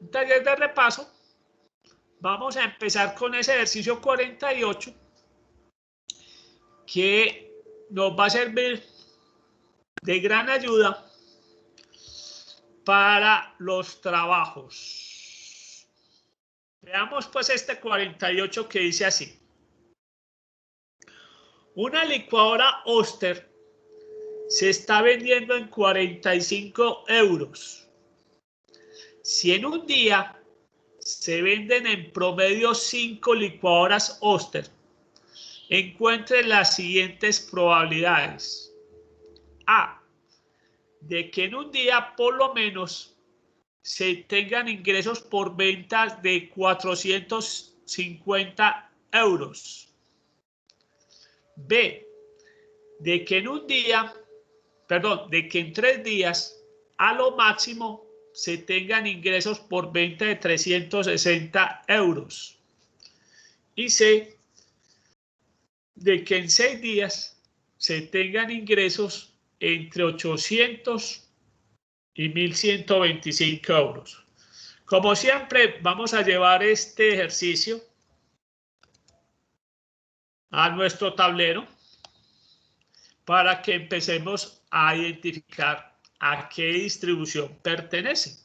un taller de repaso. Vamos a empezar con ese ejercicio 48 que nos va a servir de gran ayuda para los trabajos. Veamos pues este 48 que dice así. Una licuadora Oster se está vendiendo en 45 euros. Si en un día se venden en promedio 5 licuadoras Oster, encuentre las siguientes probabilidades. A, de que en un día por lo menos se tengan ingresos por ventas de 450 euros. B, de que en un día, de que en 3 días a lo máximo se tengan ingresos por venta de 360 euros. Y C, de que en 6 días se tengan ingresos entre 800 y 1.125 euros. Como siempre, vamos a llevar este ejercicio a nuestro tablero para que empecemos a identificar a qué distribución pertenece.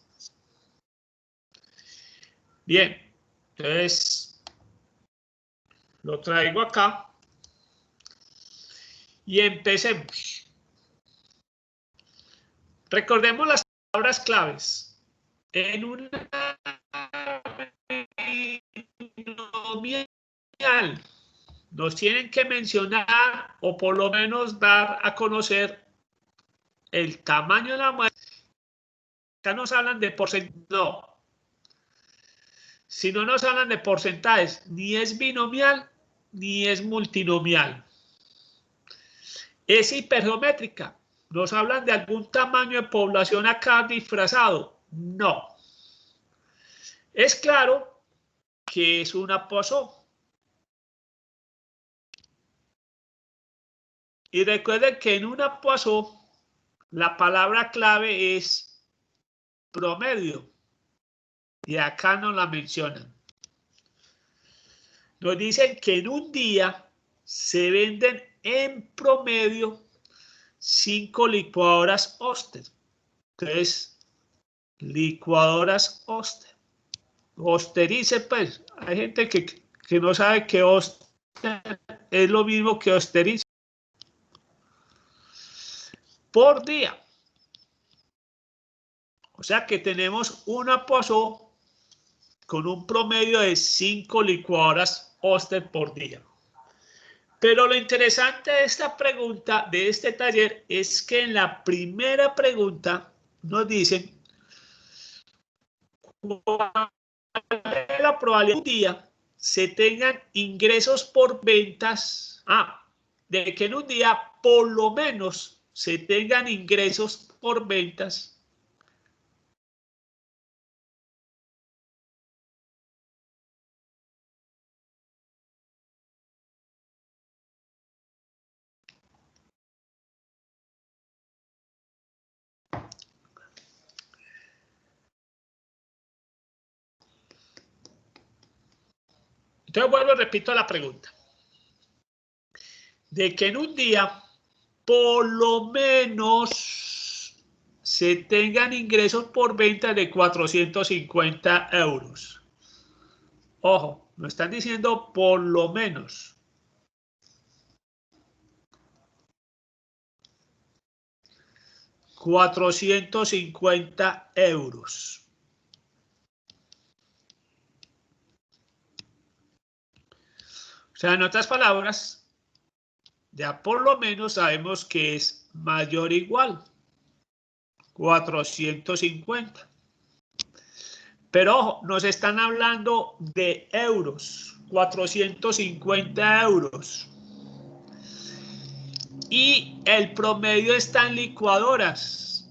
Bien, entonces lo traigo acá y empecemos. Recordemos las palabras claves. En una binomial nos tienen que mencionar o por lo menos dar a conocer el tamaño de la muestra. Acá nos hablan de porcentaje. No. Si no nos hablan de porcentajes, ni es binomial ni es multinomial. Es hipergeométrica. ¿Nos hablan de algún tamaño de población acá disfrazado? No. Es claro que es una Poisson. Y recuerden que en una Poisson la palabra clave es promedio. Y acá no la mencionan. Nos dicen que en un día se venden en promedio 5 licuadoras Oster. Entonces, licuadoras Oster. Osterice, pues. Hay gente que no sabe que Oster es lo mismo que Osterice. Por día. O sea que tenemos una Poisson con un promedio de 5 licuadoras Oster por día. Pero lo interesante de esta pregunta, de este taller, es que en la primera pregunta nos dicen cuál es la probabilidad de que un día se tengan ingresos por ventas, de que en un día por lo menos se tengan ingresos por ventas Entonces vuelvo y repito la pregunta. De que en un día por lo menos se tengan ingresos por venta de 450 euros. Ojo, no están diciendo por lo menos. €450. O sea, en otras palabras, ya por lo menos sabemos que es mayor o igual. 450. Pero ojo, nos están hablando de euros. 450 euros. Y el promedio está en licuadoras.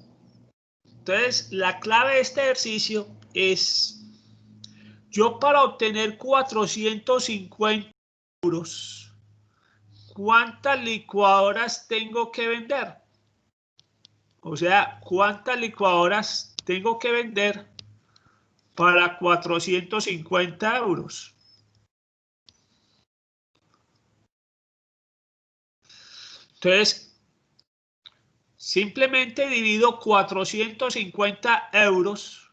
Entonces, la clave de este ejercicio es: yo para obtener 450 euros, ¿cuántas licuadoras tengo que vender? O sea, ¿cuántas licuadoras tengo que vender para 450 euros. Entonces, simplemente divido 450 euros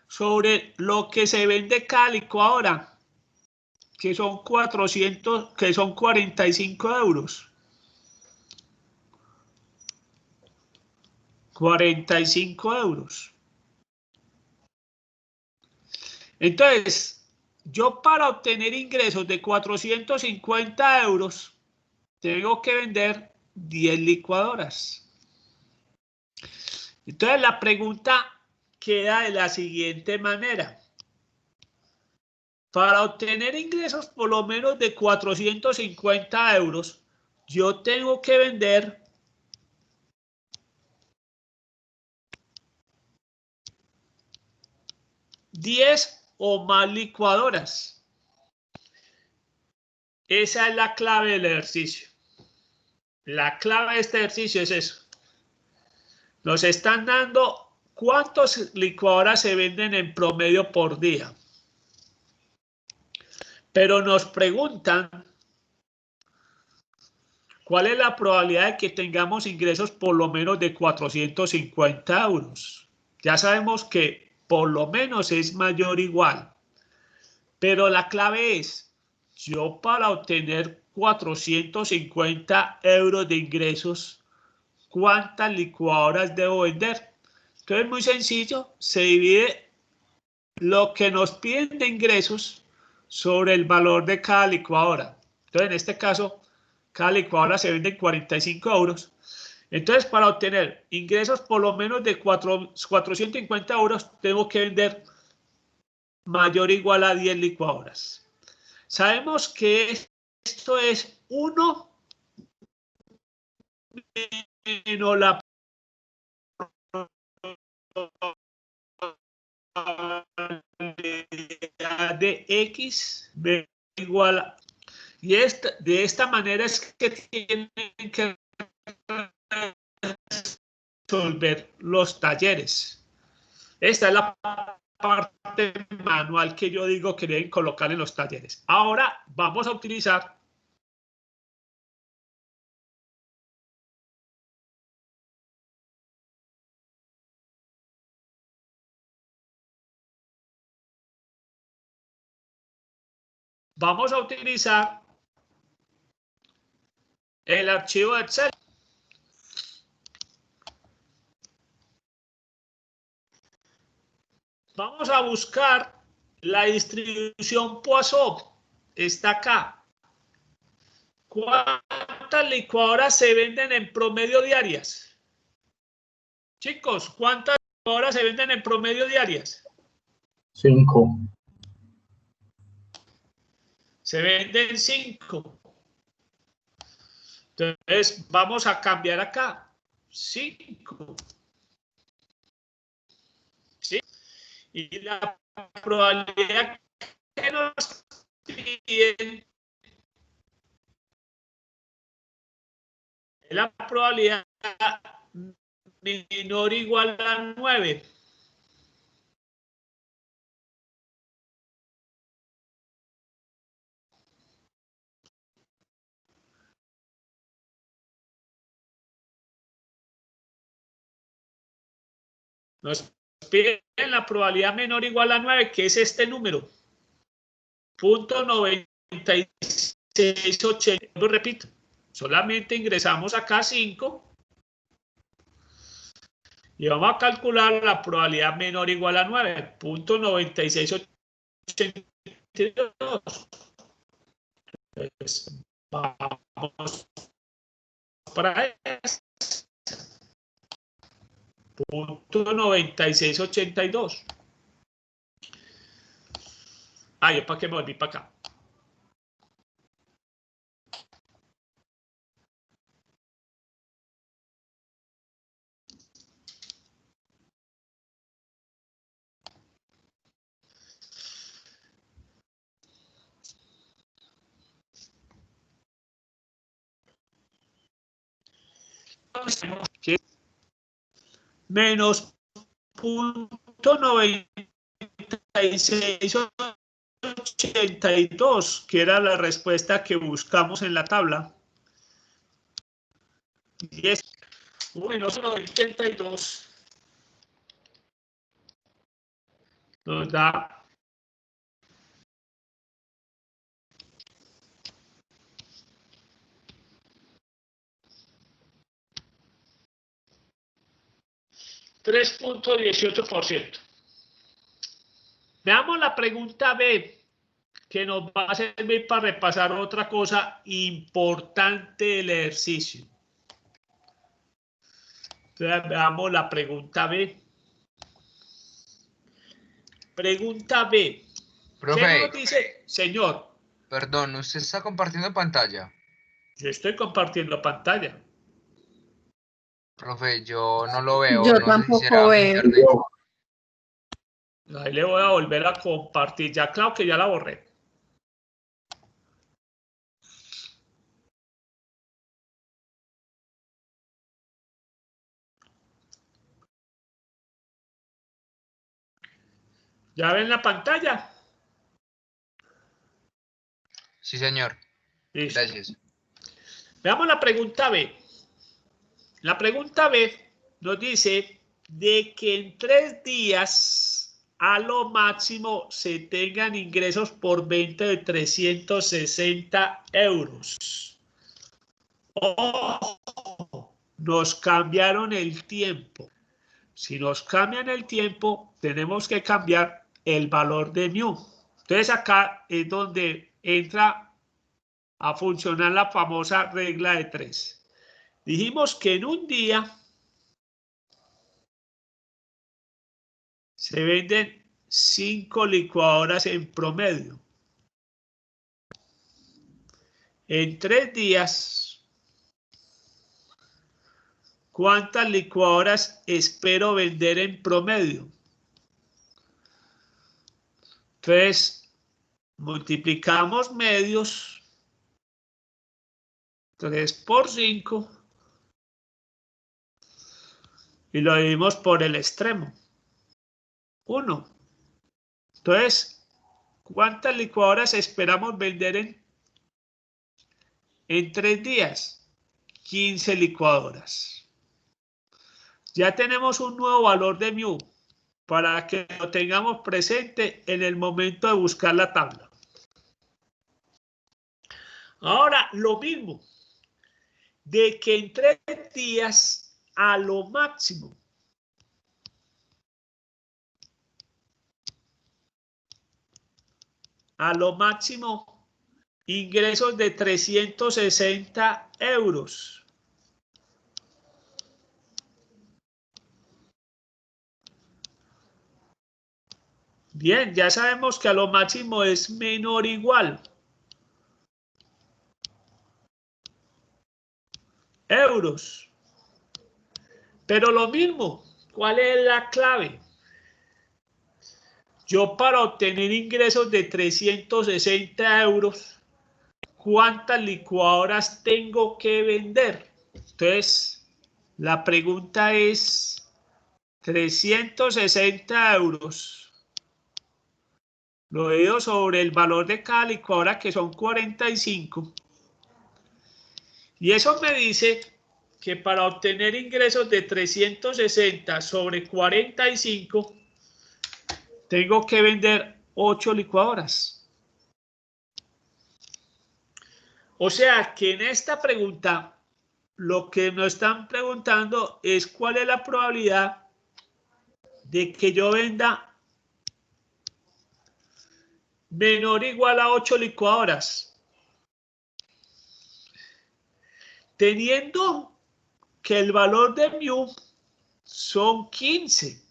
sobre lo que se vende cada licuadora, que son 45 euros. 45 euros. Entonces, yo para obtener ingresos de 450 euros, tengo que vender 10 licuadoras. Entonces, la pregunta queda de la siguiente manera. Para obtener ingresos por lo menos de 450 euros, yo tengo que vender 10 o más licuadoras. Esa es la clave del ejercicio. La clave de este ejercicio es eso. Nos están dando cuántas licuadoras se venden en promedio por día. Pero nos preguntan cuál es la probabilidad de que tengamos ingresos por lo menos de 450 euros. Ya sabemos que por lo menos es mayor o igual. Pero la clave es, yo para obtener 450 euros de ingresos, ¿cuántas licuadoras debo vender? Entonces es muy sencillo, se divide lo que nos piden de ingresos sobre el valor de cada licuadora. Entonces en este caso, cada licuadora se vende en 45 euros. Entonces para obtener ingresos por lo menos de 450 euros, tengo que vender mayor o igual a 10 licuadoras. Sabemos que esto es 1 menos la probabilidad de X igual a... Y de esta manera es que tienen que resolver los talleres. Esta es la parte manual que yo digo que deben colocar en los talleres. Ahora vamos a utilizar el archivo de Excel. Vamos a buscar la distribución Poisson. Está acá. ¿Cuántas licuadoras se venden en promedio diarias? Chicos, ¿cuántas licuadoras se venden en promedio diarias? 5. Se venden 5. Entonces, vamos a cambiar acá. 5. ¿Sí? Y la probabilidad que nos piden es la probabilidad menor o igual a 9. Nos piden la probabilidad menor o igual a 9, que es este número. .9680. Lo repito, solamente ingresamos acá 5 y vamos a calcular la probabilidad menor o igual a 9. .9682. Entonces, vamos para esto. .9682. Ah, yo para qué me volví para acá. Menos 3.9682, que era la respuesta que buscamos en la tabla. Y es, bueno, 82 nos da 3.18%. Veamos la pregunta B, que nos va a servir para repasar otra cosa importante del ejercicio. Entonces, veamos la pregunta B. Pregunta B. Profe, ¿Qué nos dice, señor? perdón, ¿usted está compartiendo pantalla? Yo estoy compartiendo pantalla. Profe, yo no lo veo, Yo no sé si tampoco será mi veo. internet. Ahí le voy a volver a compartir. Ya, claro que ya la borré. ¿Ya ven la pantalla? Sí, señor. Listo. Gracias. Veamos la pregunta B. La pregunta B nos dice de que en 3 días a lo máximo se tengan ingresos por venta de 360 euros. Oh, nos cambiaron el tiempo. Si nos cambian el tiempo, tenemos que cambiar el valor de mu. Entonces acá es donde entra a funcionar la famosa regla de 3. Dijimos que en un día se venden 5 licuadoras en promedio. En 3 días, ¿cuántas licuadoras espero vender en promedio? Entonces, multiplicamos medios. 3 por 5. Y lo dividimos por el extremo. 1. Entonces, ¿cuántas licuadoras esperamos vender en 3 días? 15 licuadoras. Ya tenemos un nuevo valor de mu para que lo tengamos presente en el momento de buscar la tabla. Ahora, lo mismo, de que en 3 días a lo máximo ingresos de 360 euros. Bien, ya sabemos que a lo máximo es menor o igual. Euros. Pero lo mismo, ¿cuál es la clave? Yo para obtener ingresos de 360 euros, ¿cuántas licuadoras tengo que vender? Entonces, la pregunta es 360 euros. Lo divido sobre el valor de cada licuadora, que son 45. Y eso me dice que para obtener ingresos de 360 sobre 45, tengo que vender 8 licuadoras. O sea que en esta pregunta, lo que nos están preguntando es cuál es la probabilidad de que yo venda menor o igual a 8 licuadoras. Teniendo que el valor de mu son 15.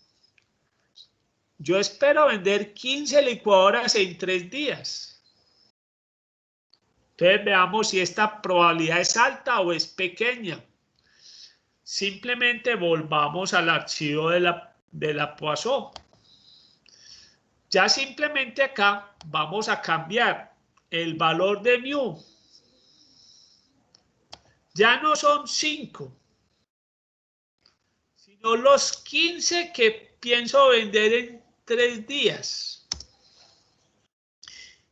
Yo espero vender 15 licuadoras en 3 días. Entonces veamos si esta probabilidad es alta o es pequeña. Simplemente volvamos al archivo de la Poisson. Ya simplemente acá vamos a cambiar el valor de mu. Ya no son 5, sino los 15 que pienso vender en 3 días.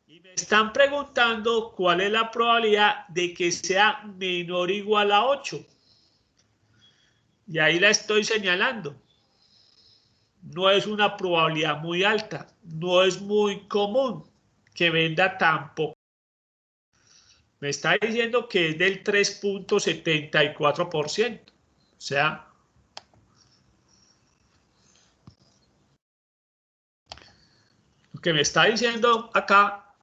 Y me están preguntando cuál es la probabilidad de que sea menor o igual a 8. Y ahí la estoy señalando. No es una probabilidad muy alta, no es muy común que venda tan poco. Me está diciendo que es del 3.74%. O sea, lo que me está diciendo acá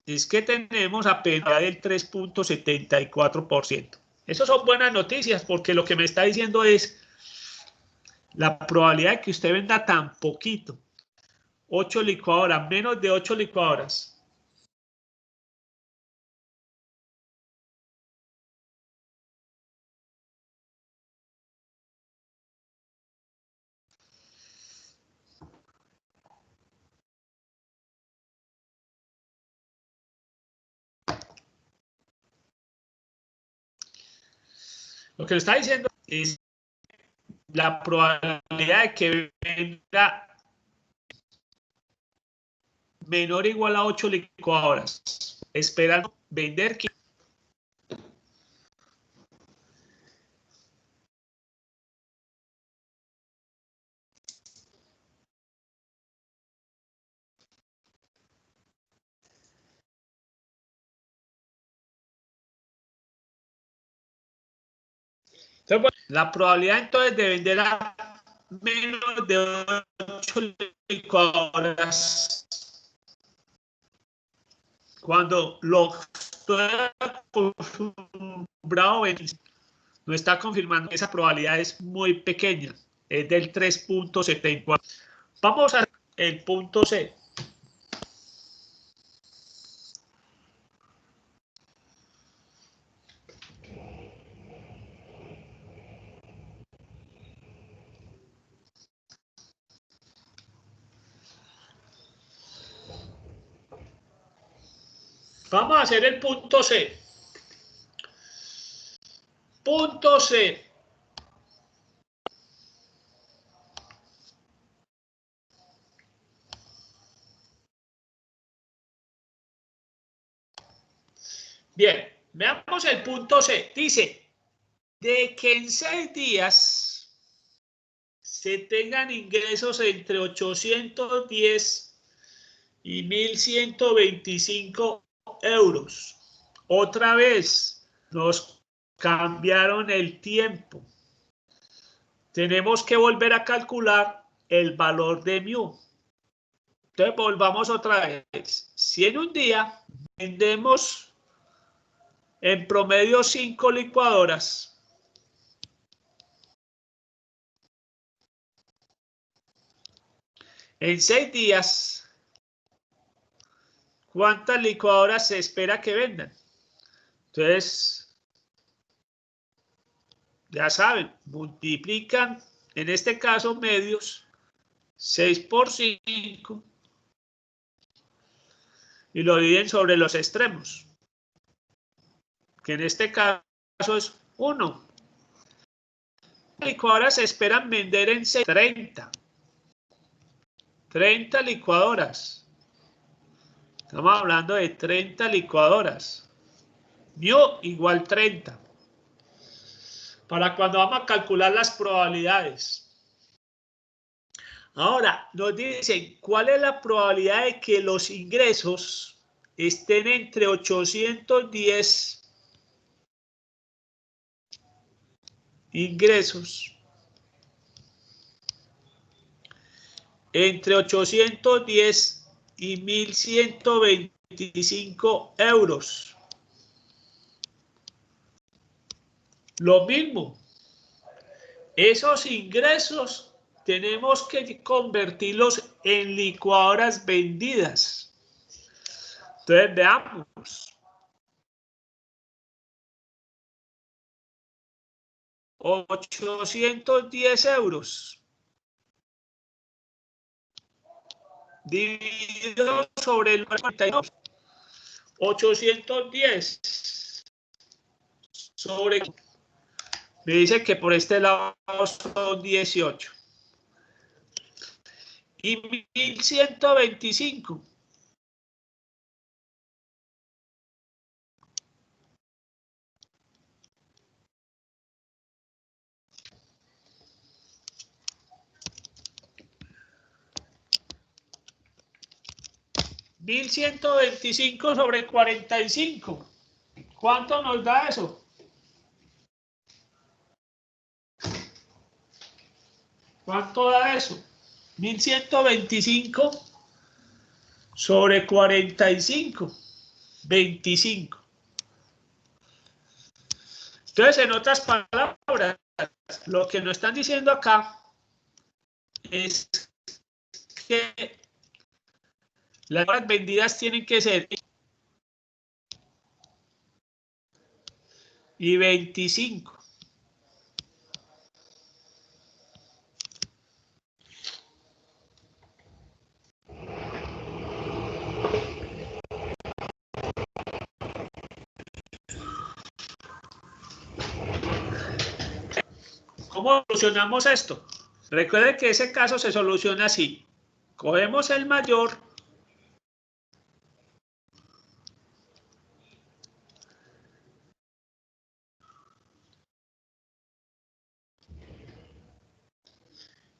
es que tenemos apenas del 3.74%. Esas son buenas noticias porque lo que me está diciendo es la probabilidad de que usted venda tan poquito. 8 licuadoras, menos de 8 licuadoras. Lo que le está diciendo es la probabilidad de que venda menor o igual a 8 licuadoras. Esperando vender. Entonces, bueno, la probabilidad entonces de vender a menos de 8 licuadoras cuando lo estoy acostumbrado a no está confirmando, esa probabilidad es muy pequeña, es del 3.74. Vamos a el punto C. Vamos a hacer el punto C. Punto C. Bien, veamos el punto C. Dice, de que en 6 días se tengan ingresos entre 810 y 1.125 euros. Otra vez, nos cambiaron el tiempo. Tenemos que volver a calcular el valor de mu. Entonces, volvamos otra vez. Si en un día vendemos en promedio 5 licuadoras, en 6 días, ¿cuántas licuadoras se espera que vendan? Entonces, ya saben, multiplican, en este caso medios, 6 por 5 y lo dividen sobre los extremos, que en este caso es 1. Licuadoras se esperan vender en 30. 30 licuadoras. Estamos hablando de 30 licuadoras. Mu igual 30. Para cuando vamos a calcular las probabilidades. Ahora, nos dicen cuál es la probabilidad de que los ingresos estén entre 810 ingresos. Entre 810 y 1.125 euros. Lo mismo. Esos ingresos tenemos que convertirlos en licuadoras vendidas. Entonces, veamos. 810 euros. Dividido sobre el 42. 810 sobre Me dice que por este lado son 18. Y 1125. $1,125 sobre 45. ¿Cuánto nos da eso? ¿Cuánto da eso? 1,125 sobre 45. 25. Entonces, en otras palabras, lo que nos están diciendo acá es que las horas vendidas tienen que ser y 25. ¿Cómo solucionamos esto? Recuerden que ese caso se soluciona así. Cogemos el mayor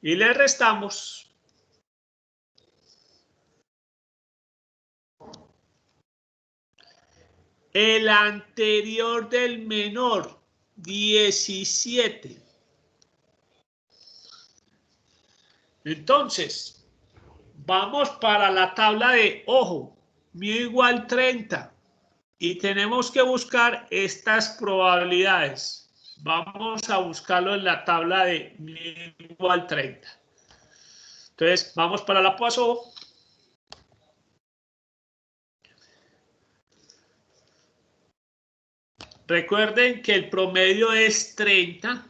y le restamos el anterior del menor, 17. Entonces, vamos para la tabla de ojo, mío igual 30. Y tenemos que buscar estas probabilidades. Vamos a buscarlo en la tabla de mío igual 30. Entonces, vamos para la Poisson. Recuerden que el promedio es 30.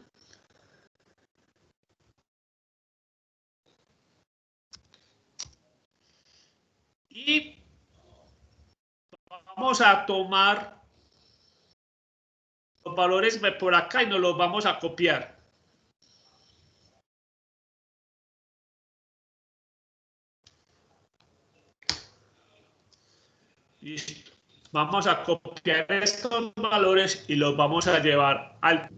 Y vamos a tomar los valores por acá y nos los vamos a copiar. Y vamos a copiar estos valores y los vamos a llevar al...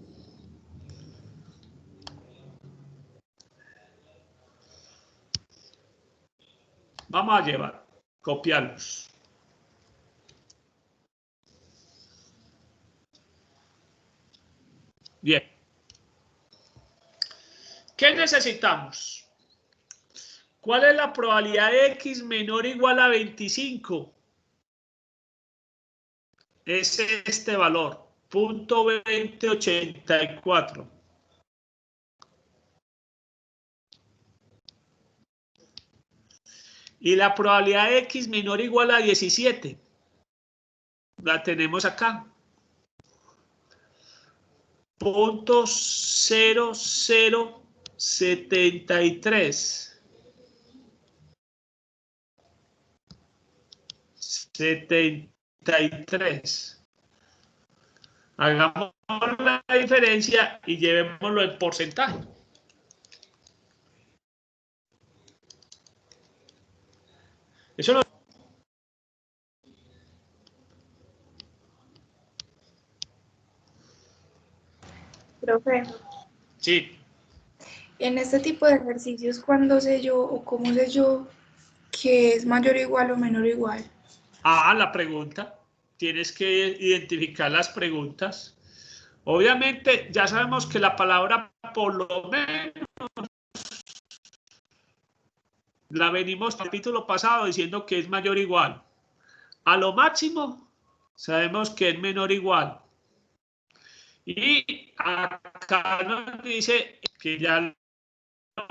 Vamos a llevar, copiarlos. Bien. ¿Qué necesitamos? ¿Cuál es la probabilidad de X menor o igual a 25? Es este valor, 0.2084. Y la probabilidad de X menor o igual a 17. La tenemos acá. 0.0073. 73. Hagamos la diferencia y llevémoslo en porcentaje. Eso no... Profe, Sí. en este tipo de ejercicios, ¿cuándo sé yo o cómo sé yo que es mayor o igual o menor o igual? Ah, la pregunta. Tienes que identificar las preguntas. Obviamente, ya sabemos que la palabra por lo menos la venimos en el capítulo pasado diciendo que es mayor o igual. A lo máximo, sabemos que es menor o igual. Y acá nos dice que ya lo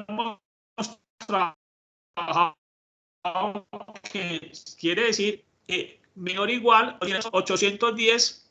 hemos trabajado, que quiere decir menor o igual 810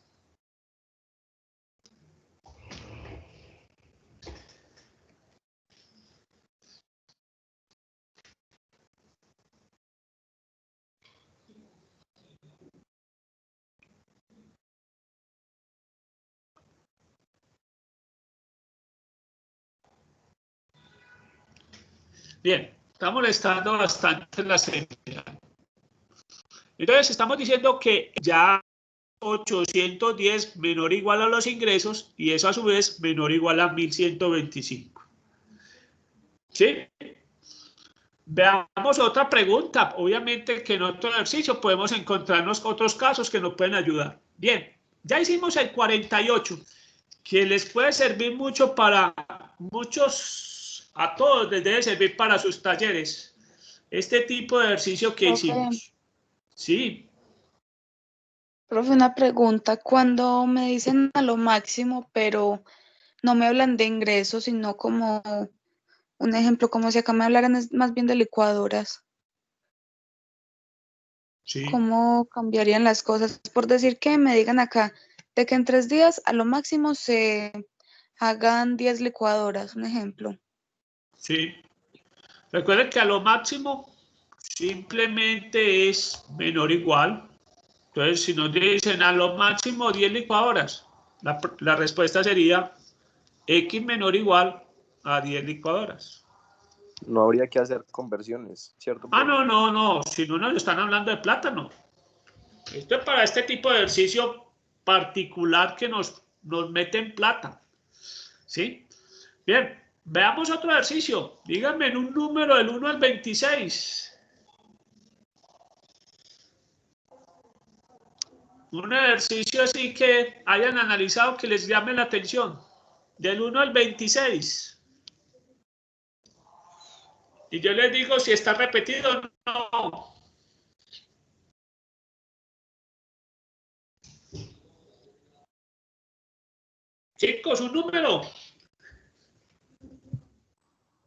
Bien, está molestando bastante la señal. Entonces, estamos diciendo que ya 810 menor o igual a los ingresos y eso a su vez menor o igual a 1125. ¿Sí? Veamos otra pregunta. Obviamente que en otro ejercicio podemos encontrarnos otros casos que nos pueden ayudar. Bien, ya hicimos el 48, que les puede servir mucho para muchos, a todos les debe servir para sus talleres. Este tipo de ejercicio que Profe, hicimos. Sí, profe, una pregunta. Cuando me dicen a lo máximo, pero no me hablan de ingresos, sino como un ejemplo, como si acá me hablaran más bien de licuadoras, sí, ¿cómo cambiarían las cosas? Por decir que me digan acá de que en 3 días a lo máximo se hagan 10 licuadoras, un ejemplo. sí. Recuerden que a lo máximo simplemente es menor o igual. Entonces, si nos dicen a lo máximo 10 licuadoras, la respuesta sería X menor o igual a 10 licuadoras. No habría que hacer conversiones, ¿cierto, Ah, profe? no, no, no. Si no nos están hablando de plátano. Esto es para este tipo de ejercicio particular que nos mete en plata. ¿Sí? Bien, veamos otro ejercicio. Díganme en un número del 1 al 26. Un ejercicio así que hayan analizado que les llame la atención. Del 1 al 26. Y yo les digo si está repetido o no. Chicos, un número.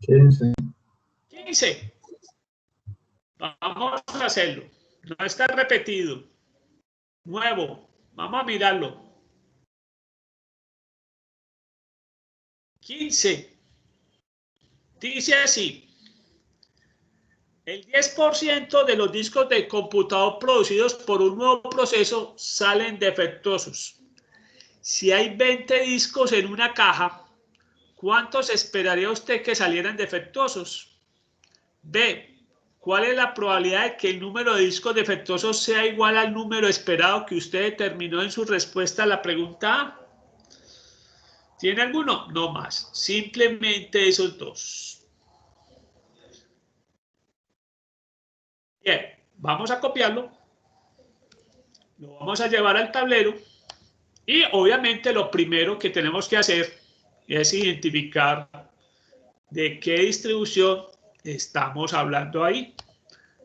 15. 15. Vamos a hacerlo. No está repetido. Nuevo. Vamos a mirarlo. 15. Dice así. El 10% de los discos de computador producidos por un nuevo proceso salen defectuosos. Si hay 20 discos en una caja, ¿cuántos esperaría usted que salieran defectuosos? B. ¿Cuál es la probabilidad de que el número de discos defectuosos sea igual al número esperado que usted determinó en su respuesta a la pregunta A? ¿Tiene alguno? No más. Simplemente esos dos. Bien, vamos a copiarlo. Lo vamos a llevar al tablero. Y obviamente lo primero que tenemos que hacer es identificar de qué distribución estamos hablando ahí.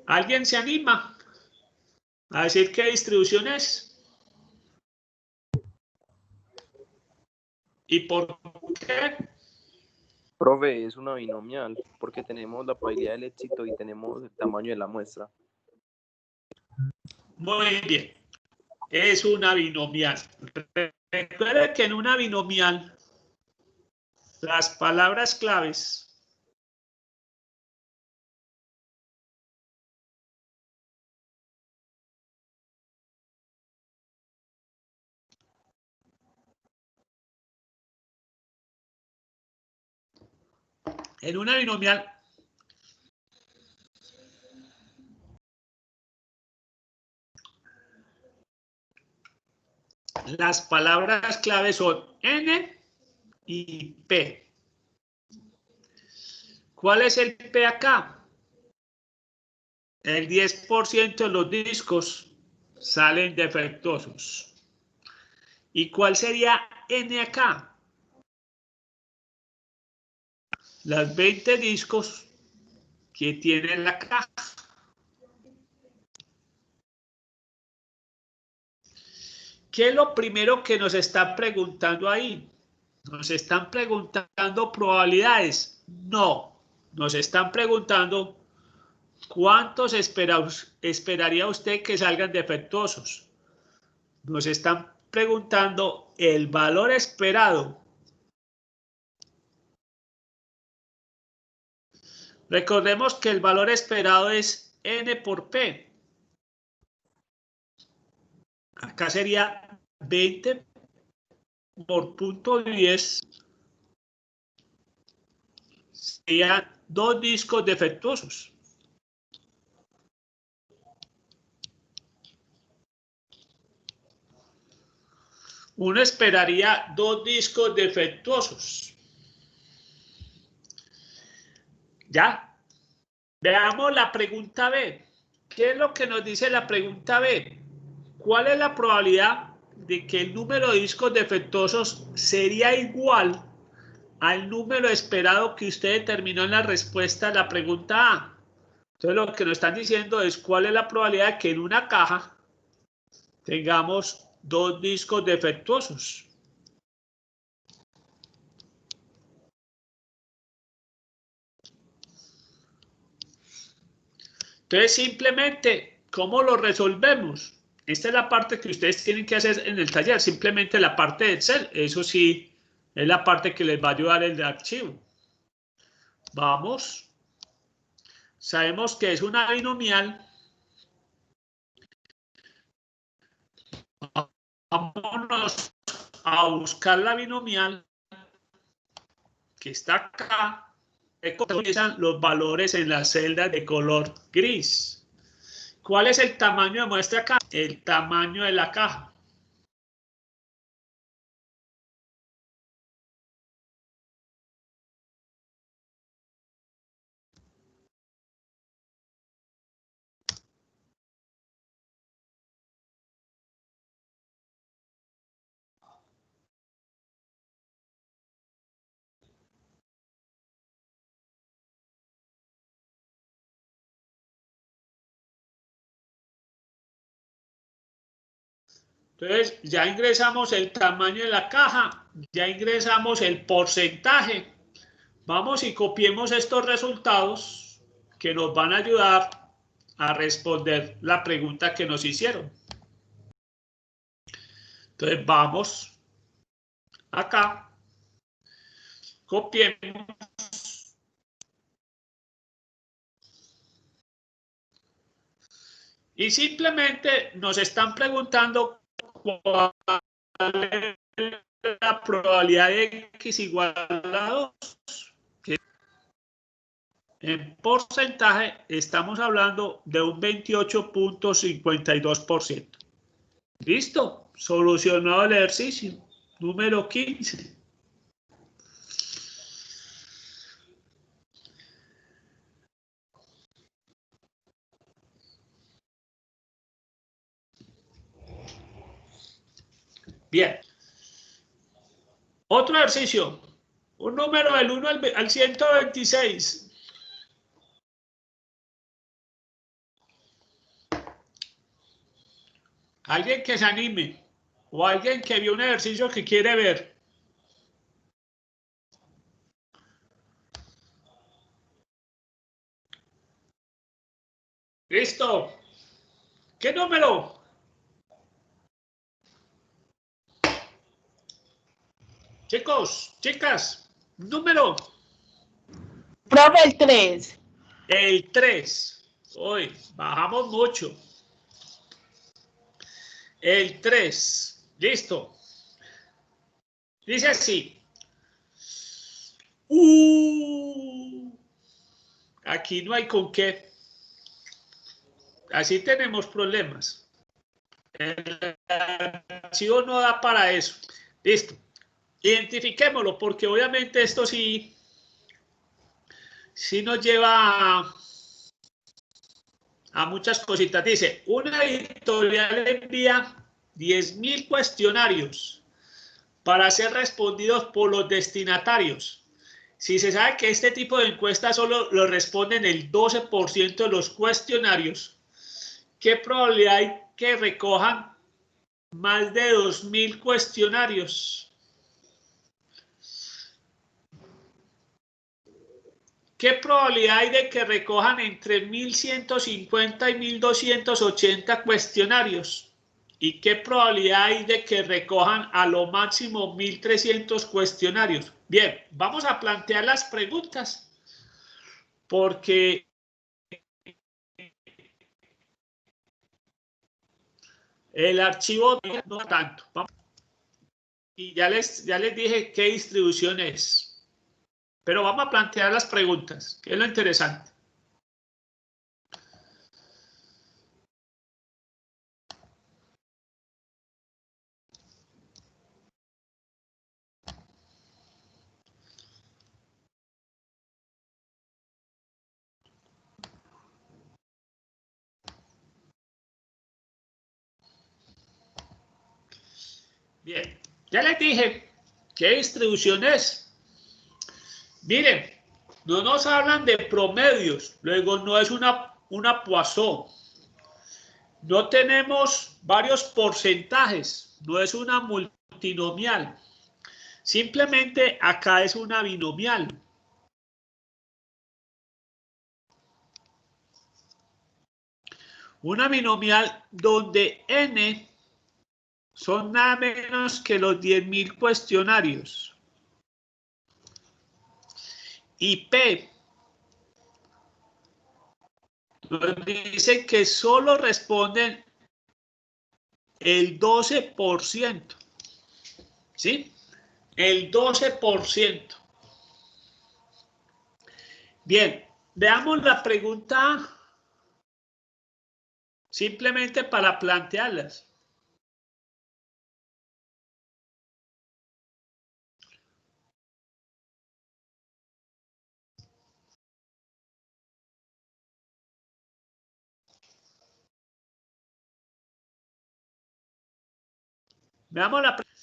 ¿Alguien se anima a decir qué distribución es? ¿Y por qué? Profe, es una binomial porque tenemos la probabilidad del éxito y tenemos el tamaño de la muestra. Muy bien. Es una binomial. Recuerda que en una binomial las palabras claves en una binomial las palabras claves son N y P. ¿Cuál es el P acá? El 10% de los discos salen defectuosos. ¿Y cuál sería N acá? Las 20 discos que tiene la caja. ¿Qué es lo primero que nos están preguntando ahí? ¿Nos están preguntando probabilidades? No. Nos están preguntando cuántos esperaría usted que salgan defectuosos. Nos están preguntando el valor esperado. Recordemos que el valor esperado es N por P. Acá sería 20 por punto 10 serían 2 discos defectuosos. Uno esperaría 2 discos defectuosos. ¿Ya? Veamos la pregunta B. ¿Qué es lo que nos dice la pregunta B? ¿Cuál es la probabilidad de que el número de discos defectuosos sería igual al número esperado que usted determinó en la respuesta a la pregunta A? Entonces lo que nos están diciendo es cuál es la probabilidad de que en una caja tengamos 2 discos defectuosos. Entonces simplemente, ¿cómo lo resolvemos? Esta es la parte que ustedes tienen que hacer en el taller, simplemente la parte de Excel. Eso sí, es la parte que les va a ayudar el archivo. Vamos. Sabemos que es una binomial. Vámonos a buscar la binomial que está acá. Utilizan los valores en las celdas de color gris. ¿Cuál es el tamaño de muestra acá? El tamaño de la caja. Entonces, ya ingresamos el tamaño de la caja, ya ingresamos el porcentaje. Vamos y copiemos estos resultados que nos van a ayudar a responder la pregunta que nos hicieron. Entonces, vamos acá, copiemos. Y simplemente nos están preguntando cuál es la probabilidad de x igual a 2. En porcentaje estamos hablando de un 28.52%. ¿Listo? Solucionado el ejercicio. Número 15. Bien. Otro ejercicio. Un número del 1 al 126. Alguien que se anime. O alguien que vio un ejercicio que quiere ver. Listo. ¿Qué número? Chicos, chicas, número. Profe, el 3. El 3. Hoy bajamos mucho. El 3. Listo. Dice así. Aquí no hay con qué. Así tenemos problemas. El archivo no da para eso. Listo. Identifiquémoslo porque obviamente esto sí nos lleva a muchas cositas. Dice, una editorial envía 10.000 cuestionarios para ser respondidos por los destinatarios. Si se sabe que este tipo de encuestas solo lo responden el 12% de los cuestionarios, ¿qué probabilidad hay que recojan más de 2.000 cuestionarios? ¿Qué probabilidad hay de que recojan entre 1.150 y 1.280 cuestionarios? ¿Y qué probabilidad hay de que recojan a lo máximo 1.300 cuestionarios? Bien, vamos a plantear las preguntas porque el archivo no tanto. Y ya les dije qué distribución es. Pero vamos a plantear las preguntas, que es lo interesante. Bien, ya les dije qué distribución es. Miren, no nos hablan de promedios, luego no es una Poisson. No tenemos varios porcentajes, no es una multinomial. Simplemente acá es una binomial. Una binomial donde n son nada menos que los 10.000 cuestionarios. Y P nos dice que solo responden el 12%. ¿Sí? El 12%. Bien, veamos la pregunta simplemente para plantearlas. Veamos la pregunta.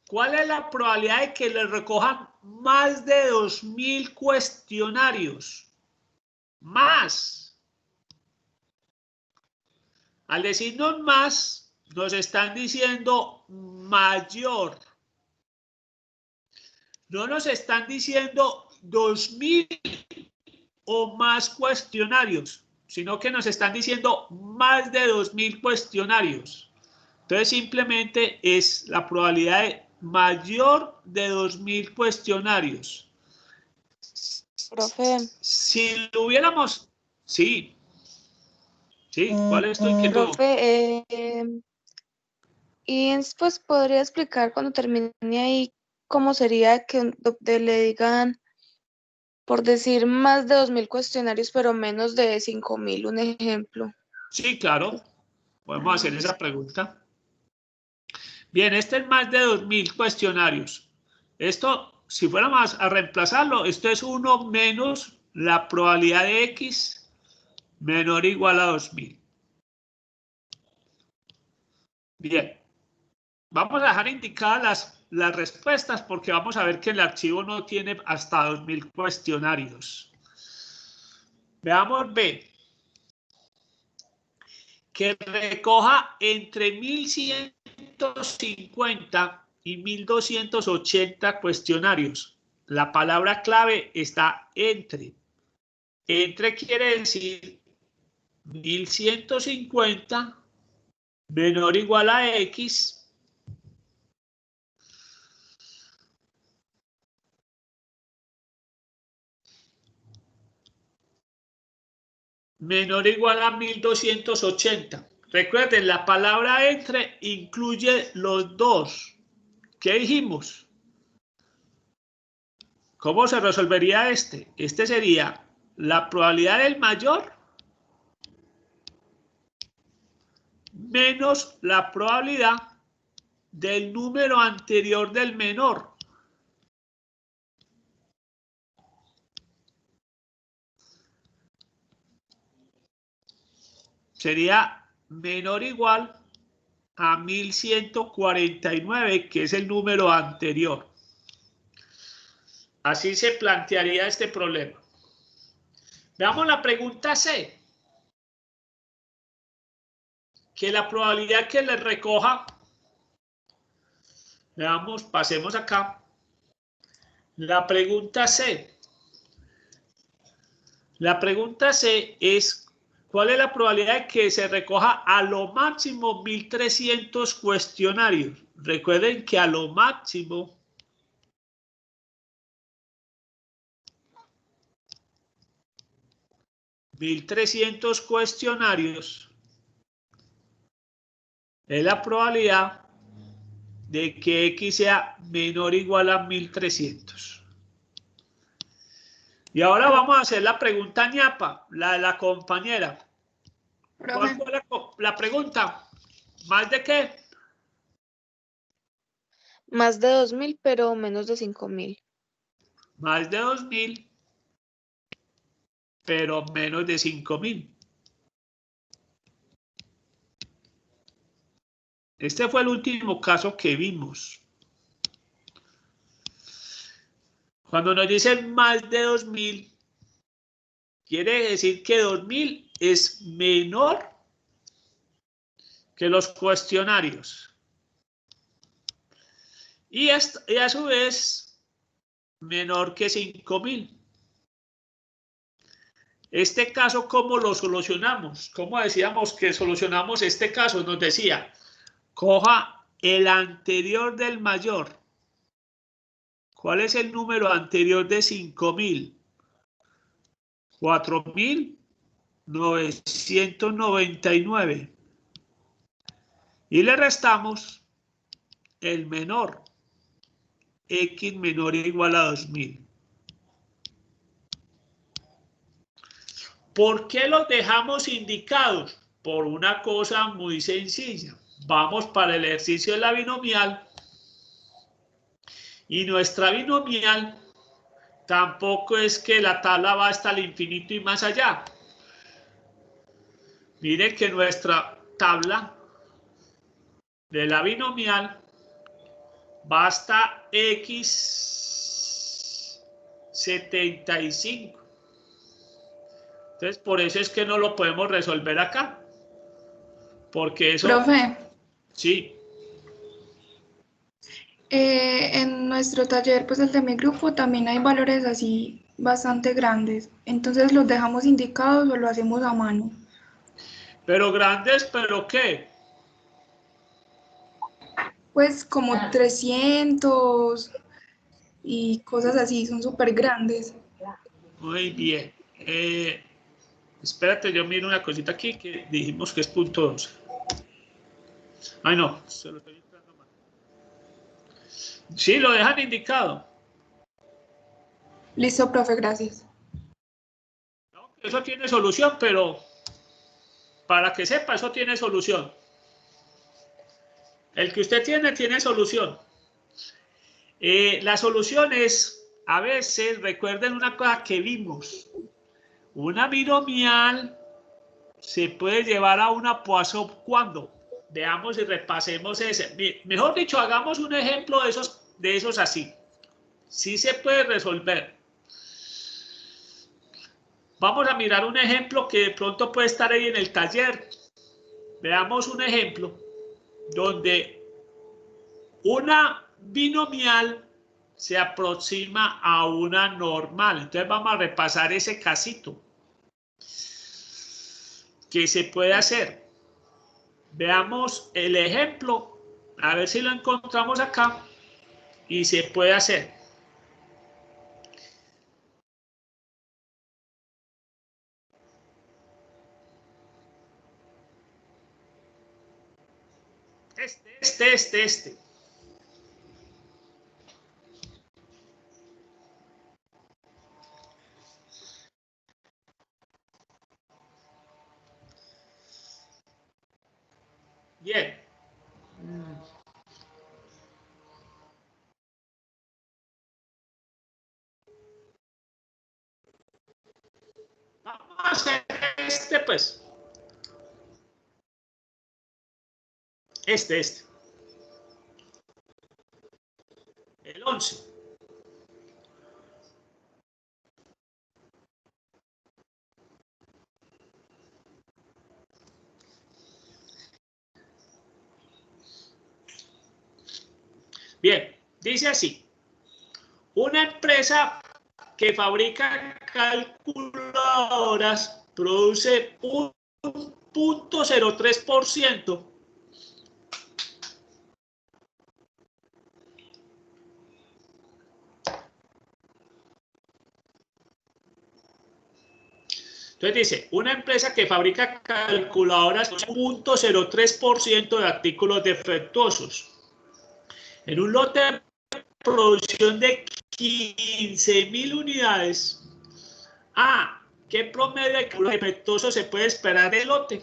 ¿Cuál es la probabilidad de que le recojan más de 2.000 cuestionarios? Más. Al decirnos más, nos están diciendo mayor. No nos están diciendo 2.000 o más cuestionarios, sino que nos están diciendo más de 2.000 cuestionarios. Entonces simplemente es la probabilidad de mayor de 2.000 cuestionarios. Profe. Si lo hubiéramos, sí. Sí, ¿cuál es tu inquietud? Profe, y después podría explicar cuando termine ahí cómo sería que le digan, por decir, más de 2.000 cuestionarios, pero menos de 5.000, un ejemplo. Sí, claro. Podemos hacer esa pregunta. Bien, este es más de 2.000 cuestionarios. Esto, si fuéramos a reemplazarlo, esto es 1 menos la probabilidad de X menor o igual a 2.000. Bien. Vamos a dejar indicadas las respuestas porque vamos a ver que el archivo no tiene hasta 2.000 cuestionarios. Veamos B. Que recoja entre 1.150 y 1.280 cuestionarios. La palabra clave está entre. Entre quiere decir 1.150 menor o igual a X menor o igual a 1.280. Recuerden, la palabra entre incluye los dos. ¿Qué dijimos? ¿Cómo se resolvería este? Este sería la probabilidad del mayor menos la probabilidad del número anterior del menor. Sería menor o igual a 1.149, que es el número anterior. Así se plantearía este problema. Veamos la pregunta C. Que la probabilidad que le recoja, veamos, pasemos acá. La pregunta C. La pregunta C es, ¿cuál es la probabilidad de que se recoja a lo máximo 1.300 cuestionarios? Recuerden que a lo máximo 1.300 cuestionarios es la probabilidad de que X sea menor o igual a 1.300. Y ahora vamos a hacer la pregunta ñapa, la compañera. ¿Cuál fue la pregunta? ¿Más de qué? Más de 2.000, pero menos de 5.000. Más de 2.000, pero menos de 5.000. Este fue el último caso que vimos. Cuando nos dicen más de 2.000, quiere decir que 2.000 es menor que los cuestionarios. Y a su vez, menor que 5.000. Este caso, ¿cómo lo solucionamos? ¿Cómo decíamos que solucionamos este caso? Nos decía, coja el anterior del mayor. ¿Cuál es el número anterior de 5.000? 4.999. Y le restamos el menor. X menor o igual a 2.000. ¿Por qué los dejamos indicados? Por una cosa muy sencilla. Vamos para el ejercicio de la binomial. Y nuestra binomial tampoco es que la tabla va hasta el infinito y más allá. Miren que nuestra tabla de la binomial va hasta x75. Entonces, por eso es que no lo podemos resolver acá. Porque eso... Profe. Sí. En nuestro taller, pues el de mi grupo, también hay valores así bastante grandes. Entonces, ¿los dejamos indicados o lo hacemos a mano? Pero grandes, ¿pero qué? Pues como 300 y cosas así, son súper grandes. Muy bien. Espérate, yo miro una cosita aquí que dijimos que es punto 12. Ay, no, se lo estoy entrando mal. Sí, lo dejan indicado. Listo, profe, gracias. No, eso tiene solución, pero para que sepa, eso tiene solución. El que usted tiene solución. La solución es, a veces, recuerden una cosa que vimos. Una binomial se puede llevar a una Poisson cuando. Veamos y repasemos ese. Mejor dicho, hagamos un ejemplo de esos así. Sí se puede resolver. Vamos a mirar un ejemplo que de pronto puede estar ahí en el taller. Veamos un ejemplo donde una binomial se aproxima a una normal. Entonces vamos a repasar ese casito. ¿Qué se puede hacer? Veamos el ejemplo, a ver si lo encontramos acá y se puede hacer. Este. Bien. Vamos a hacer pues. Este. El 11. Bien, dice así. Una empresa que fabrica calculadoras produce un 0.03%. Entonces dice, una empresa que fabrica calculadoras un 0.03% de artículos defectuosos. En un lote de producción de 15.000 unidades, Ah, ¿qué promedio de cálculo defectuoso se puede esperar del lote?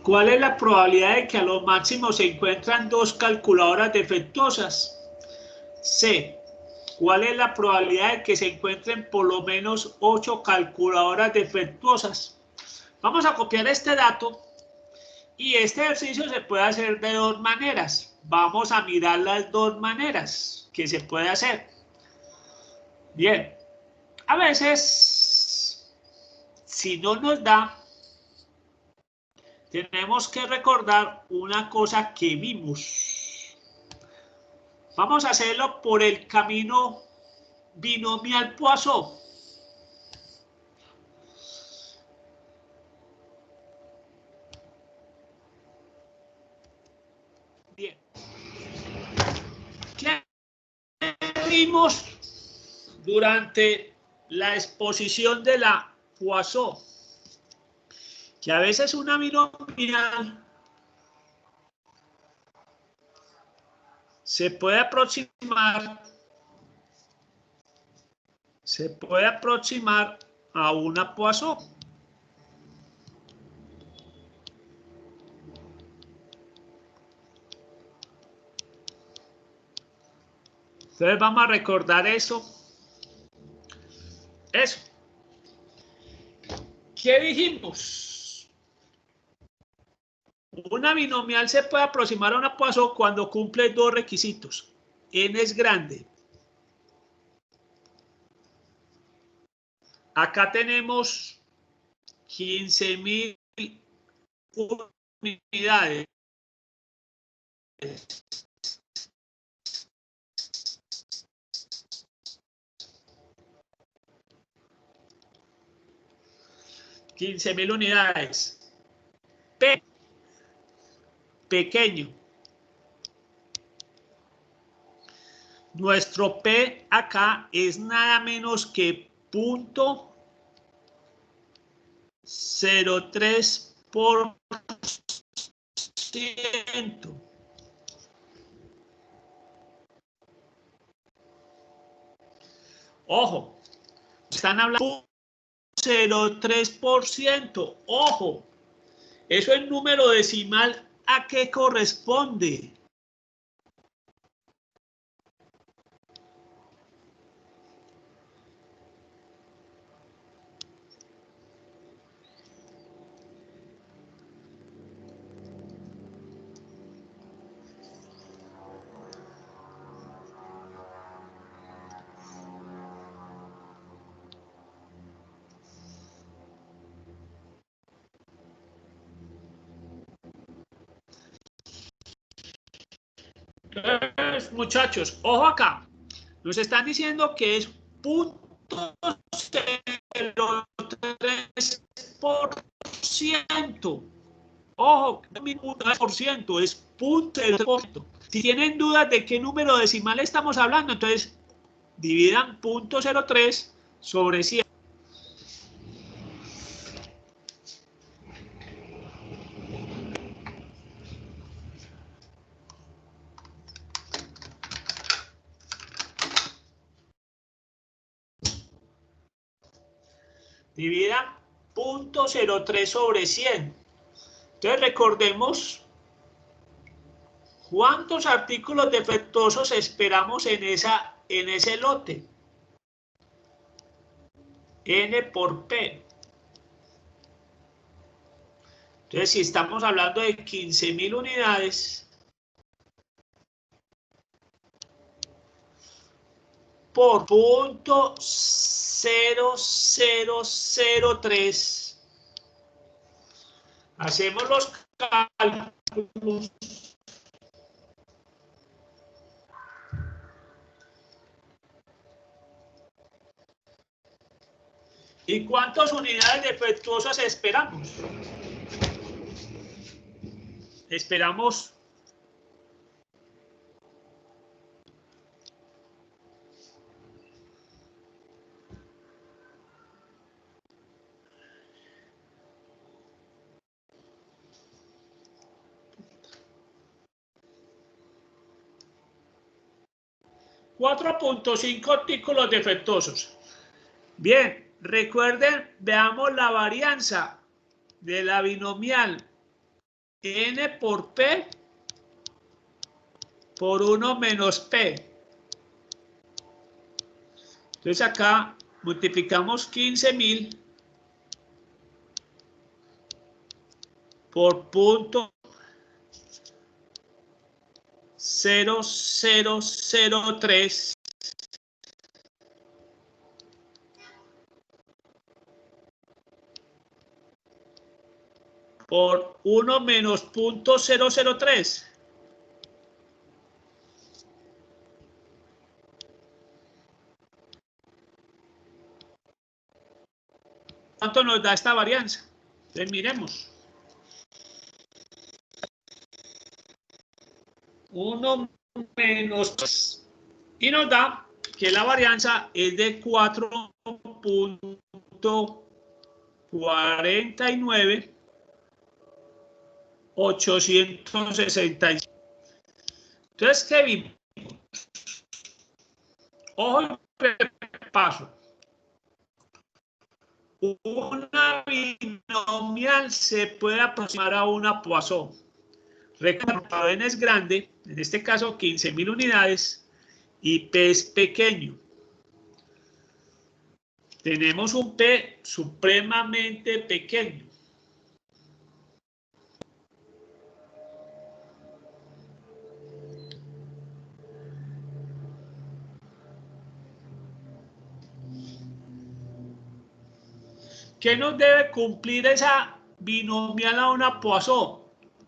¿Cuál es la probabilidad de que a lo máximo se encuentran 2 calculadoras defectuosas? C. ¿Cuál es la probabilidad de que se encuentren por lo menos 8 calculadoras defectuosas? Vamos a copiar este dato y este ejercicio se puede hacer de 2 maneras. Vamos a mirar las 2 maneras que se puede hacer. Bien, a veces, si no nos da, tenemos que recordar una cosa que vimos. Vamos a hacerlo por el camino binomial Poisson. Bien. ¿Qué vimos durante la exposición de la Poisson? Que a veces una binomial se puede aproximar a una Poisson. Entonces vamos a recordar eso. ¿Qué dijimos? Una binomial se puede aproximar a una Poisson cuando cumple 2 requisitos. N es grande. Acá tenemos 15.000 unidades. P, pequeño. Nuestro P acá es nada menos que 0.03%. Ojo, están hablando de 0.03%. Ojo, eso en número decimal, ¿a qué corresponde? Entonces, muchachos, ojo acá. Nos están diciendo que es 0.03%. Ojo, no es 0.3%, es 0.03%. Si tienen dudas de qué número decimal estamos hablando, entonces dividan 0.03 sobre 100. Dividan 0.03 sobre 100. Entonces recordemos cuántos artículos defectuosos esperamos en ese lote. N por P. Entonces, si estamos hablando de 15.000 unidades por 0.0003, hacemos los cálculos. ¿Y cuántas unidades defectuosas esperamos? Esperamos 4.5 artículos defectuosos. Bien, recuerden, veamos la varianza de la binomial n por p por 1 menos p. Entonces acá multiplicamos 15.000 por punto 0003 por 1 menos punto 003. ¿Cuánto nos da esta varianza? Entonces miremos. 1 menos 3. Y nos da que la varianza es de 4.49 865. Entonces, ¿qué vimos? Ojo, paso. Una binomial se puede aproximar a una Poisson. Recuerda, N es grande, en este caso 15.000 unidades, y P es pequeño. Tenemos un P supremamente pequeño. ¿Qué nos debe cumplir esa binomial a una Poisson?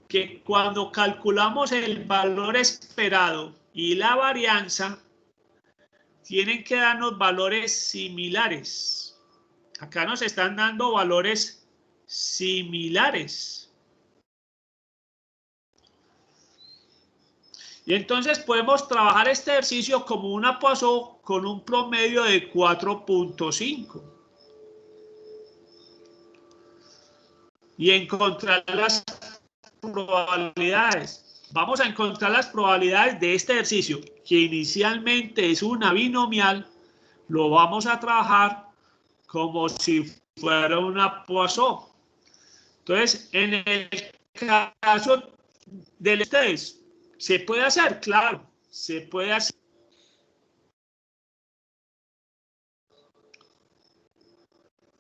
Que cuando calculamos el valor esperado y la varianza, tienen que darnos valores similares. Acá nos están dando valores similares. Y entonces podemos trabajar este ejercicio como una Poisson con un promedio de 4.5. Y encontrar las probabilidades. Vamos a encontrar las probabilidades de este ejercicio, que inicialmente es una binomial. Lo vamos a trabajar como si fuera una Poisson. Entonces, en el caso de ustedes, ¿se puede hacer? Claro, se puede hacer.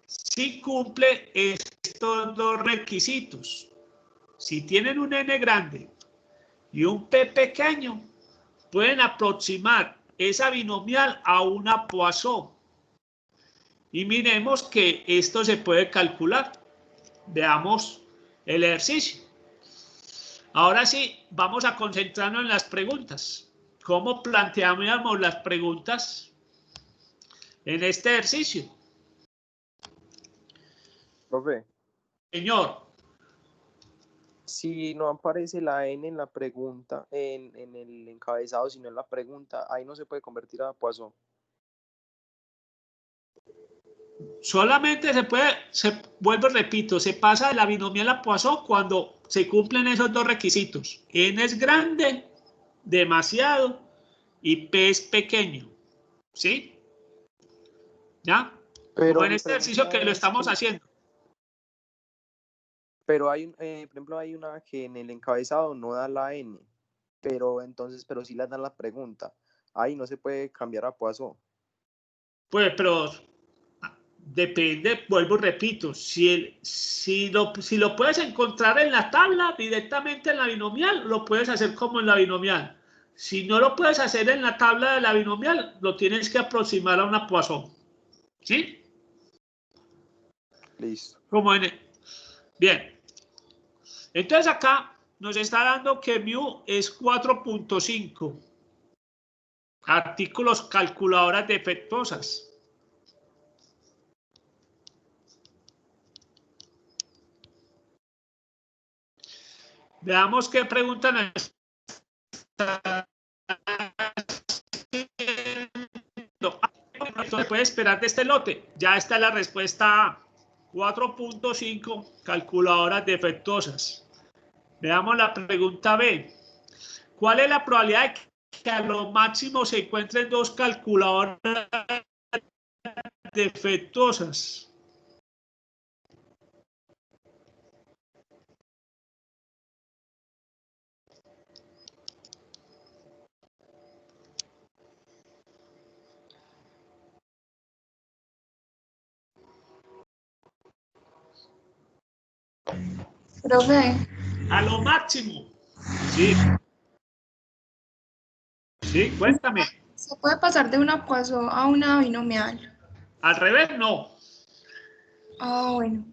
Si cumple estos dos requisitos. Si tienen un n grande y un p pequeño, pueden aproximar esa binomial a una Poisson. Y miremos que esto se puede calcular. Veamos el ejercicio. Ahora sí, vamos a concentrarnos en las preguntas. ¿Cómo planteamos las preguntas en este ejercicio? Profe, Señor. si no aparece la N en la pregunta, en el encabezado, sino en la pregunta, ahí no se puede convertir a Poisson. Solamente se puede, vuelvo y repito, se pasa de la binomial a Poisson cuando se cumplen esos dos requisitos. N es grande, demasiado, y P es pequeño. ¿Sí? ¿Ya? Pero Como en mi este ejercicio que lo estamos haciendo. Pero hay, por ejemplo, hay una que en el encabezado no da la N, pero sí la dan la pregunta. Ahí no se puede cambiar a Poisson. Pues, pero depende, vuelvo y repito, si lo puedes encontrar en la tabla directamente en la binomial, lo puedes hacer como en la binomial. Si no lo puedes hacer en la tabla de la binomial, lo tienes que aproximar a una Poisson. ¿Sí? Listo. Como Bien. Entonces acá nos está dando que mu es 4.5. Artículos calculadoras defectuosas. Veamos qué preguntan. No se puede esperar de este lote. Ya está la respuesta A. 4.5 calculadoras defectuosas. Veamos la pregunta B. ¿Cuál es la probabilidad de que a lo máximo se encuentren 2 calculadoras defectuosas? Profe, A lo máximo. Sí. Sí, cuéntame. ¿se puede pasar de una Poisson a una binomial? Al revés, no. Ah, bueno.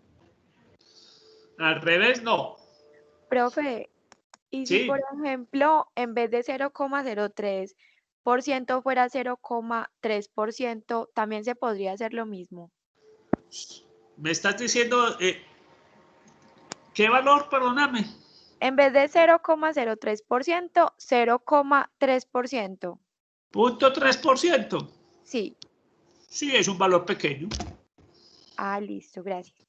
Al revés, no. Profe, y si por Sí. ejemplo, en vez de 0,03% fuera 0,3%, también se podría hacer lo mismo. Me estás diciendo, ¿qué valor? Perdóname. En vez de 0,03%, 0,3%. .3%. Sí. Sí, es un valor pequeño. Ah, listo, gracias.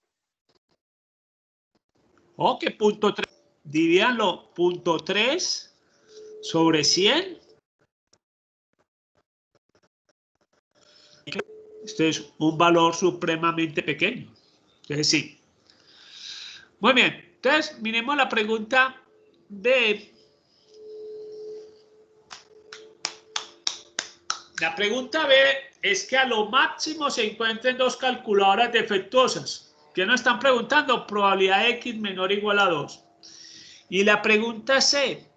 Ok, .3. Divídanlo, .3 sobre 100. Este es un valor supremamente pequeño. Entonces, sí. Muy bien. Entonces, miremos la pregunta B. La pregunta B es que a lo máximo se encuentren 2 calculadoras defectuosas. ¿Qué nos están preguntando? Probabilidad de X menor o igual a 2. Y la pregunta C.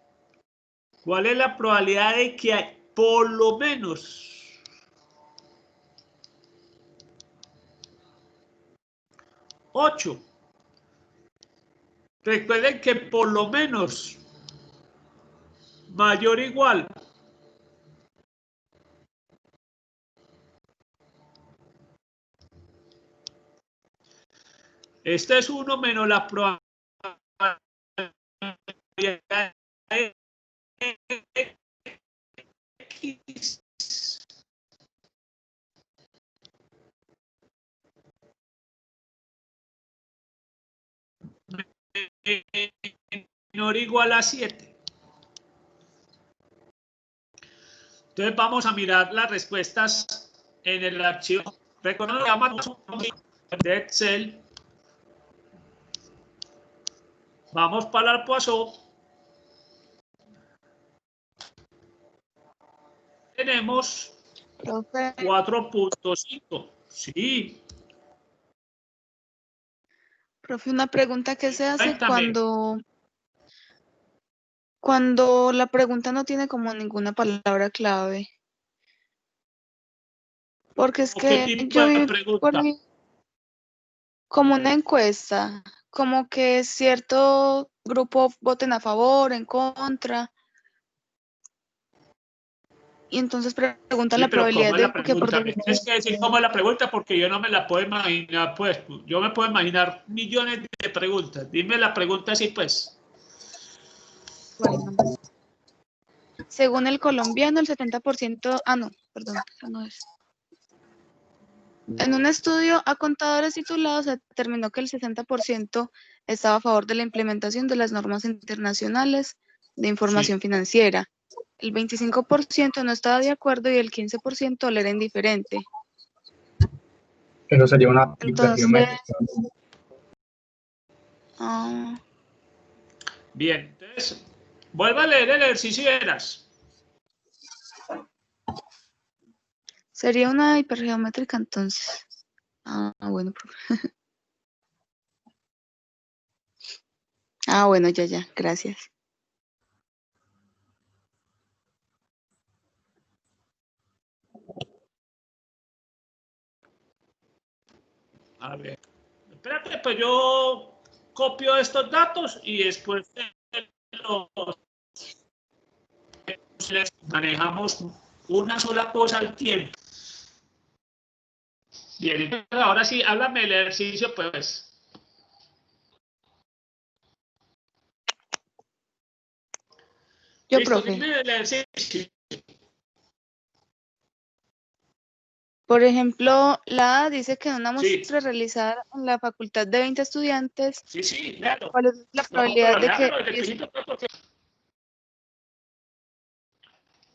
¿Cuál es la probabilidad de que hay por lo menos 8? Recuerden que por lo menos mayor o igual. Este es 1 menos la probabilidad de X menor o igual a 7. Entonces vamos a mirar las respuestas en el archivo. Recuerden que llamamos de Excel. Vamos para el Poisson. Tenemos Profe, 4.5. Sí, profe, una pregunta que se hace cuéntame. cuando la pregunta no tiene como ninguna palabra clave. Porque es ¿O qué que tipo yo de vi por pregunta? ahí como una encuesta, como que cierto grupo voten a favor, en contra, y entonces preguntan Sí, la pero ¿cómo probabilidad es la de que por pregunta? Me tienes que decir cómo es la pregunta porque yo no me la puedo imaginar, pues. Yo me puedo imaginar millones de preguntas. Dime la pregunta así, pues. bueno, según el colombiano, el 70%, no, perdón, eso no es. En un estudio a contadores titulados se determinó que el 60% estaba a favor de la implementación de las normas internacionales de información Sí. financiera. El 25% no estaba de acuerdo y el 15% le era indiferente. Eso sería una Entonces, hipergeométrica. Bien, entonces, vuelva a leer el ejercicio y verás. sería una hipergeométrica entonces. Bueno, profe. Bueno, ya, gracias. A ver, espérate, pues yo copio estos datos y después les manejamos una sola cosa al tiempo. Bien, entonces ahora sí, háblame del ejercicio, pues. Yo, Listo, profe. dime el ejercicio. Por ejemplo, la A dice que en una Sí. muestra realizada en la facultad de 20 estudiantes, Sí, léalo. ¿cuál es la No, probabilidad pero de que léalo desde el principio, porque...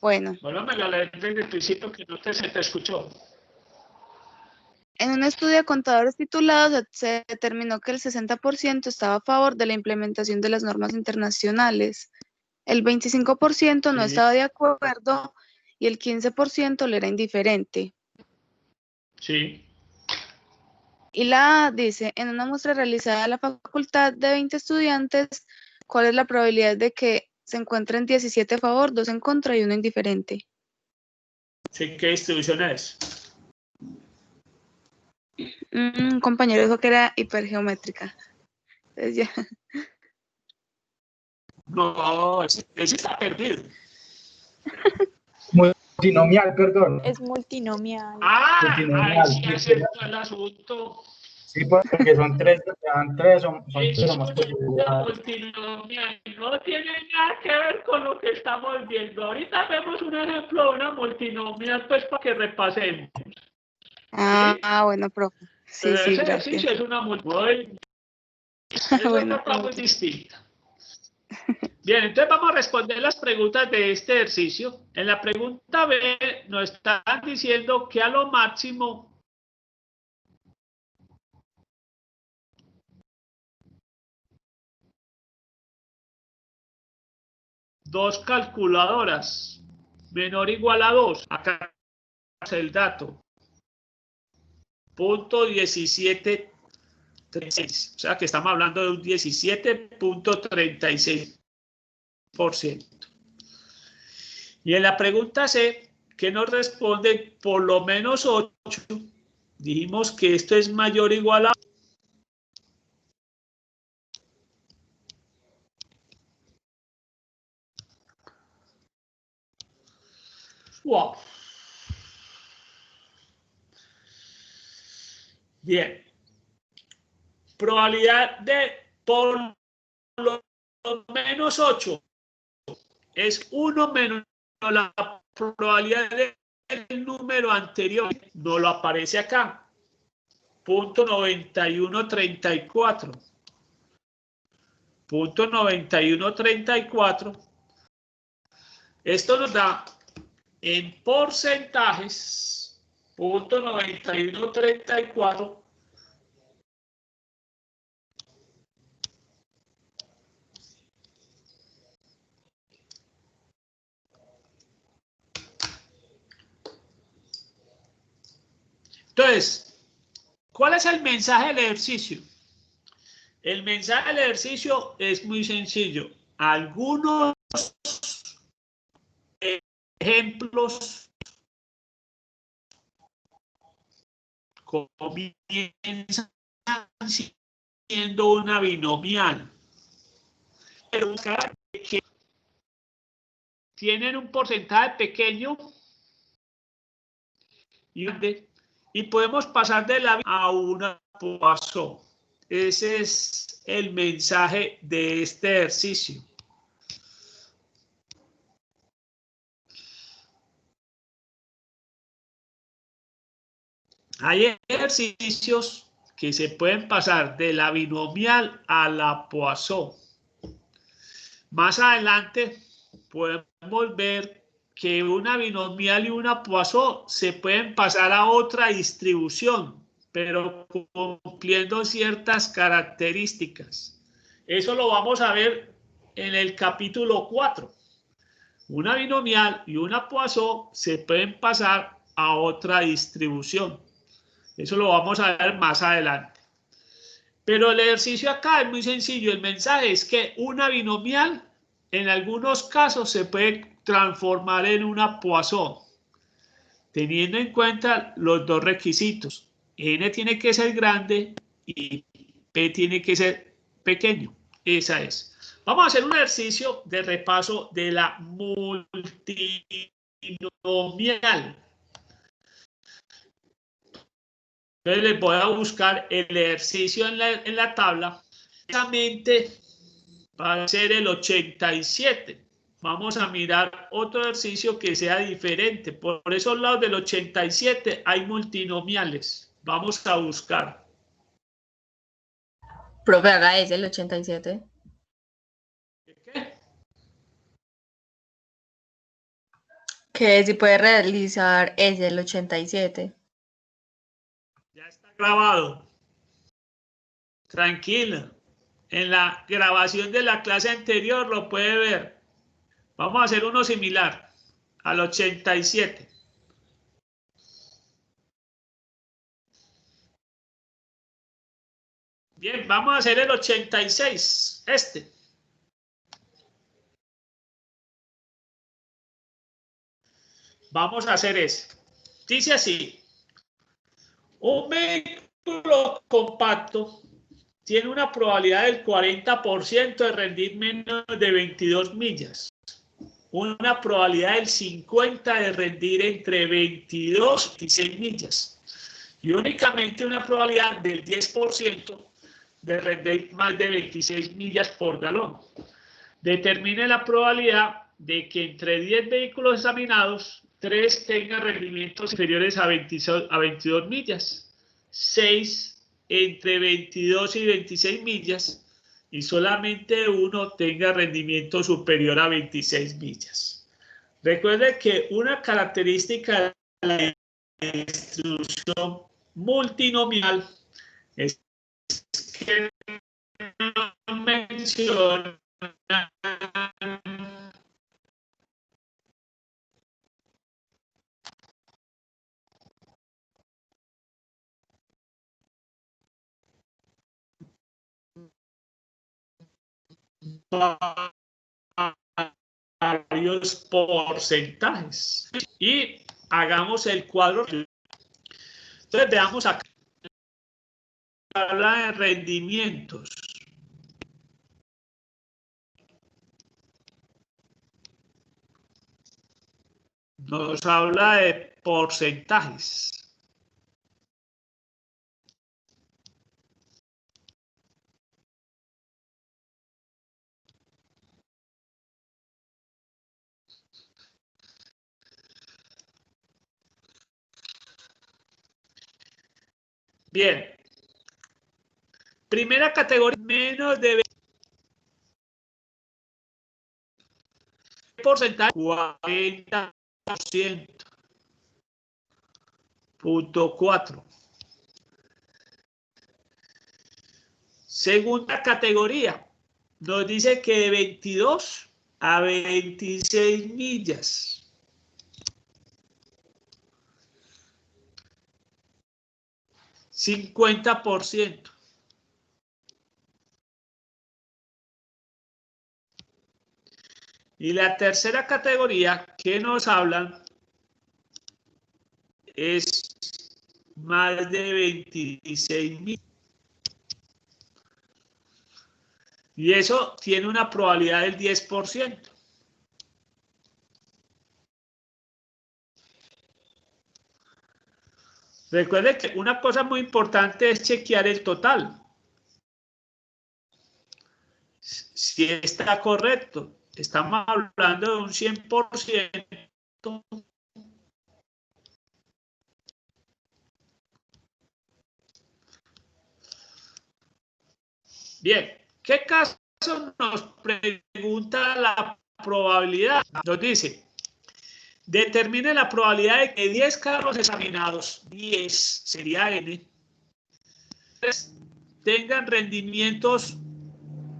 Bueno, Vuélvamelo a leer desde el principio que no se te escuchó. en un estudio de contadores titulados se determinó que el 60% estaba a favor de la implementación de las normas internacionales, el 25% no Sí. estaba de acuerdo y el 15% le era indiferente. Sí. Y la A dice, en una muestra realizada en la facultad de 20 estudiantes, ¿cuál es la probabilidad de que se encuentren 17 a favor, 2 en contra y 1 indiferente? Sí, ¿qué distribución es? Un compañero dijo que era hipergeométrica. Entonces ya. No, ese está perdido. Multinomial, perdón. Es multinomial. Ah, ahí Multinomial. sí es el asunto. Sí, porque son tres, son tres o Es más una posibilidades. multinomial, no tiene nada que ver con lo que estamos viendo. Ahorita vemos un ejemplo de una multinomial, pues para que repasemos. Ah, bueno, profe. Sí, Pero sí, ese gracias. ejercicio es una multinomial. Es Bueno, otra cosa muy distinta. Bien, entonces vamos a responder las preguntas de este ejercicio. En la pregunta B nos están diciendo que a lo máximo dos calculadoras menor o igual a 2. Acá es el dato. Punto 1736. O sea que estamos hablando de un 17.36%. Y en la pregunta C, que nos responde por lo menos 8, dijimos que esto es mayor o igual a... Wow. Bien. Probabilidad de por lo menos 8 es 1 menos la probabilidad del número anterior. No lo aparece acá. Punto 9134. Punto 9134. Esto nos da en porcentajes. Punto 9134. Entonces, ¿cuál es el mensaje del ejercicio? El mensaje del ejercicio es muy sencillo. Algunos ejemplos comienzan siendo una binomial, pero que tienen un porcentaje pequeño y podemos pasar de la a una Poisson. Ese es el mensaje de este ejercicio. Hay ejercicios que se pueden pasar de la binomial a la Poisson. Más adelante podemos ver que una binomial y una Poisson se pueden pasar a otra distribución, pero cumpliendo ciertas características. Eso lo vamos a ver en el capítulo 4. Una binomial y una Poisson se pueden pasar a otra distribución. Eso lo vamos a ver más adelante. Pero el ejercicio acá es muy sencillo. El mensaje es que una binomial en algunos casos se puede transformar en una Poisson, teniendo en cuenta los dos requisitos. N tiene que ser grande y P tiene que ser pequeño. Esa es. Vamos a hacer un ejercicio de repaso de la multinomial. Entonces les voy a buscar el ejercicio en la tabla. Exactamente va a ser el 87. vamos a mirar otro ejercicio que sea diferente. Por esos lados del 87 hay multinomiales. Vamos a buscar. Profe, haga ese, el 87. ¿Qué? Que si puede realizar ese, el 87. Ya está grabado. Tranquila. En la grabación de la clase anterior lo puede ver. Vamos a hacer uno similar al 87. Bien, vamos a hacer el 86, este. Vamos a hacer ese. Dice así. Un vehículo compacto tiene una probabilidad del 40% de rendir menos de 22 millas. Una probabilidad del 50% de rendir entre 22 y 26 millas. Y únicamente una probabilidad del 10% de rendir más de 26 millas por galón. Determine la probabilidad de que entre 10 vehículos examinados, 3 tengan rendimientos inferiores a 22 millas, 6 entre 22 y 26 millas y solamente uno tenga rendimiento superior a 26 millas. Recuerde que una característica de la distribución multinomial es que no menciona varios porcentajes. Y hagamos el cuadro. Entonces veamos acá. Habla de rendimientos. Nos habla de porcentajes. Bien. Primera categoría, menos de 20%, porcentaje 40%. Punto 4. Segunda categoría, nos dice que de 22 a 26 millas. $50. Y la tercera categoría que nos hablan es más de 26 mil. Y eso tiene una probabilidad del 10%. Recuerde que una cosa muy importante es chequear el total. Si está correcto. Estamos hablando de un 100%. Bien, ¿qué caso nos pregunta la probabilidad? Nos dice, determine la probabilidad de que 10 carros examinados, 10 sería N, tengan rendimientos,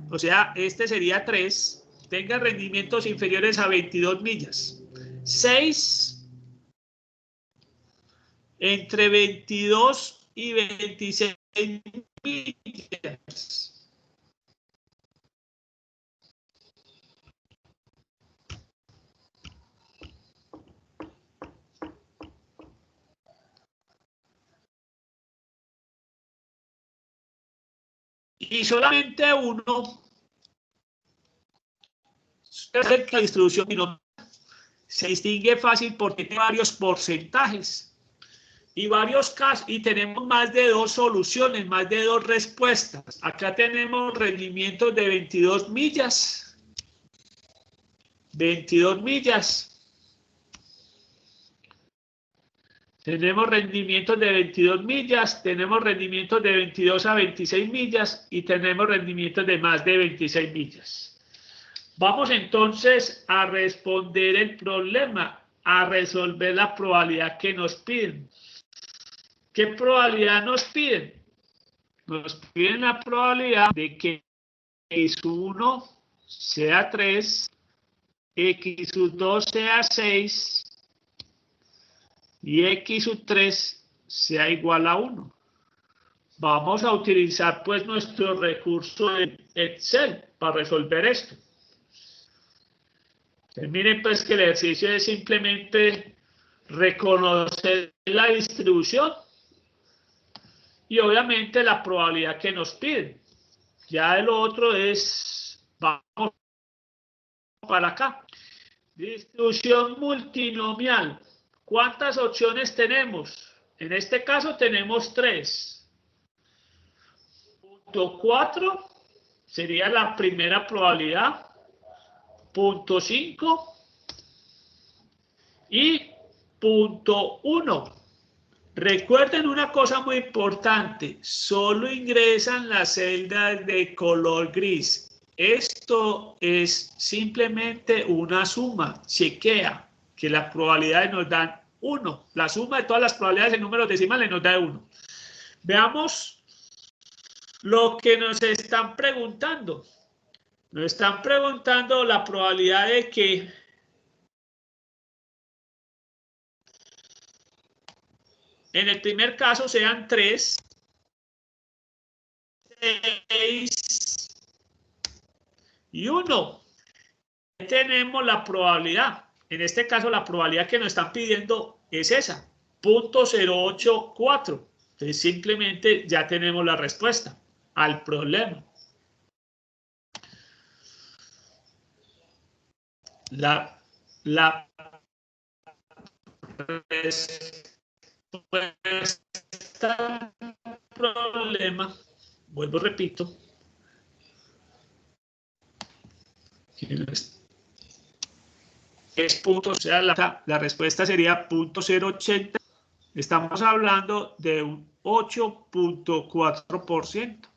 o sea, este sería 3, tengan rendimientos inferiores a 22 millas. 6 entre 22 y 26 millas. Y solamente uno, la distribución binomial se distingue fácil porque tiene varios porcentajes y varios casos, y tenemos más de 2 soluciones, más de 2 respuestas. Acá tenemos rendimientos de 22 millas, 22 millas. Tenemos rendimientos de 22 millas, tenemos rendimientos de 22 a 26 millas y tenemos rendimientos de más de 26 millas. Vamos entonces a responder el problema, a resolver la probabilidad que nos piden. ¿Qué probabilidad nos piden? Nos piden la probabilidad de que x1 sea 3, x2 sea 6 y x3 sea igual a 1. Vamos a utilizar pues nuestro recurso de Excel para resolver esto. Entonces, miren pues que el ejercicio es simplemente reconocer la distribución y obviamente la probabilidad que nos piden. Ya el otro es, vamos para acá. Distribución multinomial. ¿Cuántas opciones tenemos? En este caso tenemos 3. Punto 4 sería la primera probabilidad. Punto 5 y punto 1. Recuerden una cosa muy importante, solo ingresan las celdas de color gris. Esto es simplemente una suma, chequea que las probabilidades nos dan 1. La suma de todas las probabilidades en números decimales nos da 1. Veamos lo que nos están preguntando. Nos están preguntando la probabilidad de que en el primer caso sean 3, 6 y 1. Tenemos la probabilidad. En este caso la probabilidad que nos están pidiendo es esa, 0.084. Entonces simplemente ya tenemos la respuesta al problema. La respuesta al problema, vuelvo, repito, es punto, o sea, la respuesta sería 0.080. Estamos hablando de un 8.4%.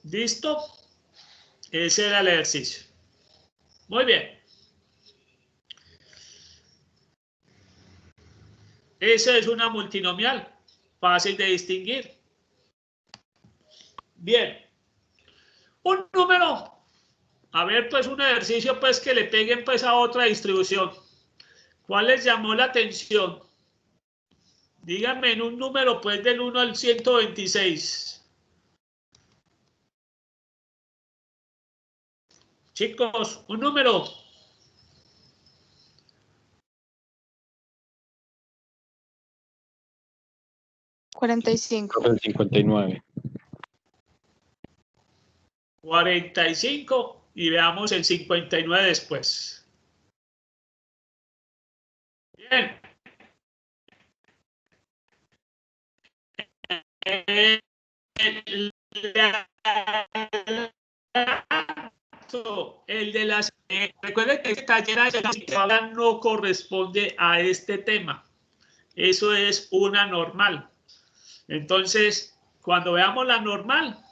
¿Listo? Ese era el ejercicio. Muy bien. Esa es una multinomial, fácil de distinguir. Bien. Un número. A ver, pues un ejercicio pues que le peguen pues a otra distribución. ¿Cuál les llamó la atención? Díganme en un número pues del 1 al 126. Chicos, un número. $45. 59. 45 y veamos el 59 después. Bien. El de las... recuerden que este taller no corresponde a este tema. Eso es una normal. Entonces, cuando veamos la normal,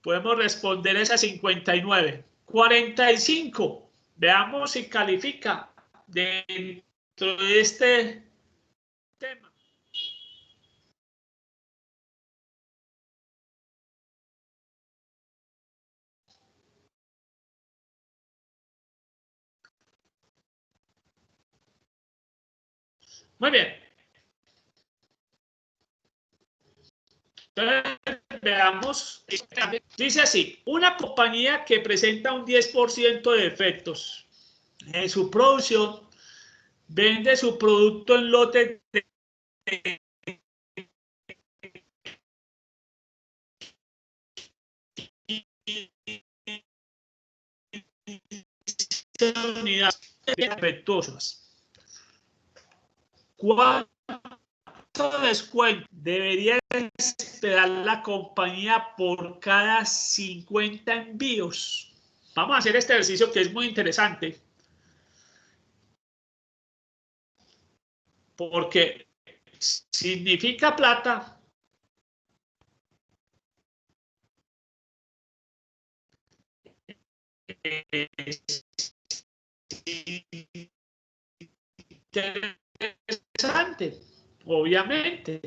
podemos responder esa 59. 45. Veamos si califica dentro de este tema. Muy bien. Entonces, veamos. Dice así, una compañía que presenta un 10% de defectos en su producción vende su producto en lotes de unidades defectuosas. ¿Cuál descuento debería esperar la compañía por cada 50 envíos? Vamos a hacer este ejercicio que es muy interesante. Porque significa plata. Interesante, obviamente.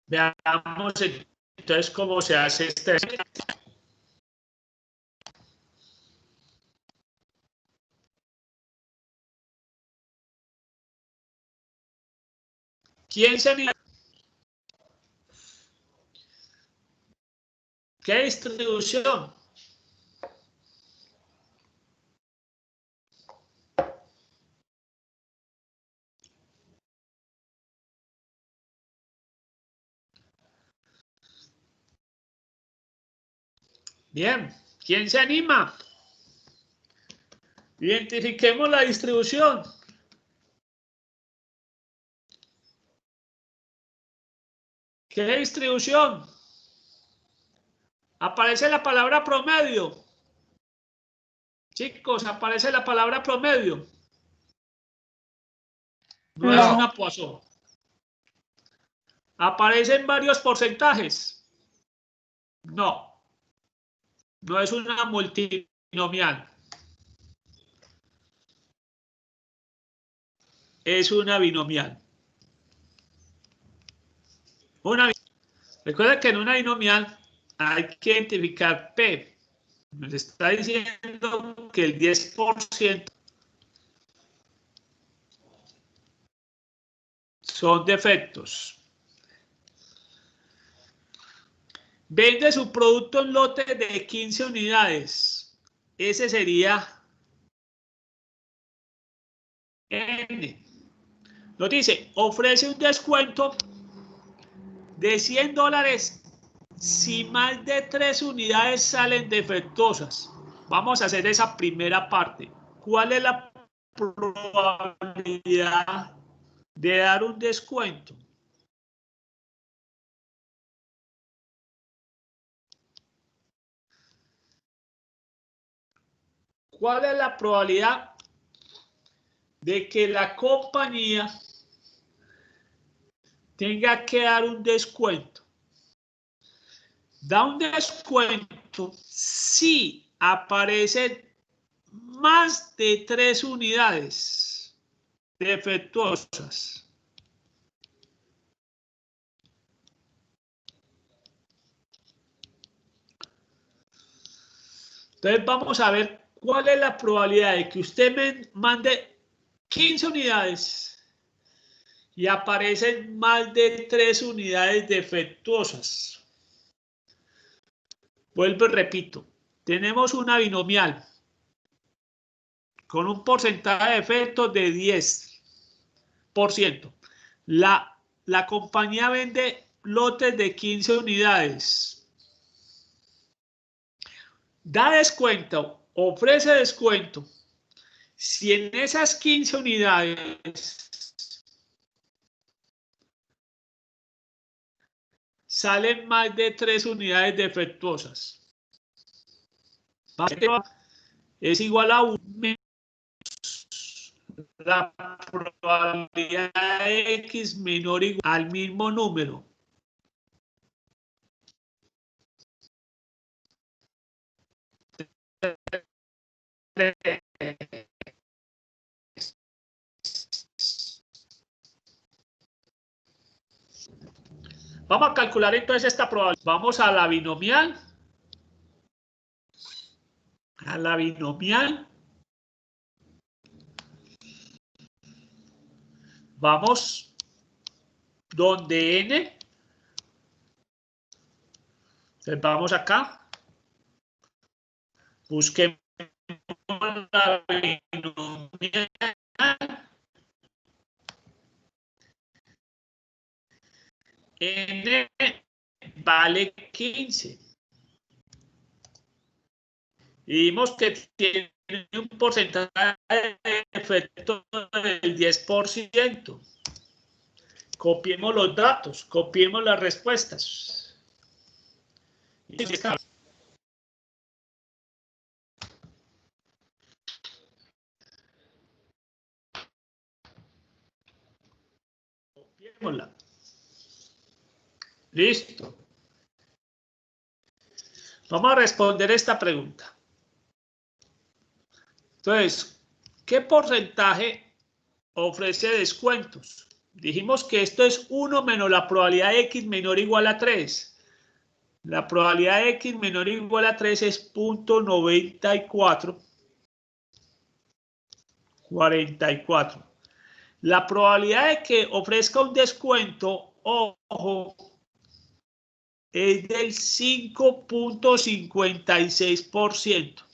Veamos entonces cómo se hace este. ¿Quién se anima? ¿Qué distribución? Bien, ¿quién se anima? Identifiquemos la distribución. ¿Qué distribución? Aparece la palabra promedio. Chicos, aparece la palabra promedio. No es una Poisson. ¿Aparecen varios porcentajes? No. No es una multinomial. Es una binomial. Recuerda que en una binomial hay que identificar P. Nos está diciendo que el 10% son defectos. Vende su producto en lote de 15 unidades. Ese sería N. Nos dice, ofrece un descuento de $100 si más de 3 unidades salen defectuosas. Vamos a hacer esa primera parte. ¿Cuál es la probabilidad de dar un descuento? ¿Cuál es la probabilidad de que la compañía tenga que dar un descuento? Da un descuento si aparecen más de 3 unidades defectuosas. Entonces vamos a ver cuál es la probabilidad de que usted me mande 15 unidades y aparecen más de 3 unidades defectuosas. Vuelvo y repito, tenemos una binomial con un porcentaje de defectos de 10%. La compañía vende lotes de 15 unidades. Da descuento, ofrece descuento. Si en esas 15 unidades salen más de 3 unidades defectuosas, es igual a 1 menos la probabilidad de X menor o igual al mismo número. Vamos a calcular entonces esta probabilidad. Vamos a la binomial. A la binomial. Vamos donde n. Entonces vamos acá. Busquemos la binomial. N vale 15. Y vimos que tiene un porcentaje de efecto del 10%. Copiemos los datos, copiemos las respuestas. Copiémosla. Listo. Vamos a responder esta pregunta. Entonces, ¿qué porcentaje ofrece descuentos? Dijimos que esto es 1 menos la probabilidad de X menor o igual a 3. La probabilidad de X menor o igual a 3 es 0.94. 44. La probabilidad de que ofrezca un descuento, ojo, es del 5.56%.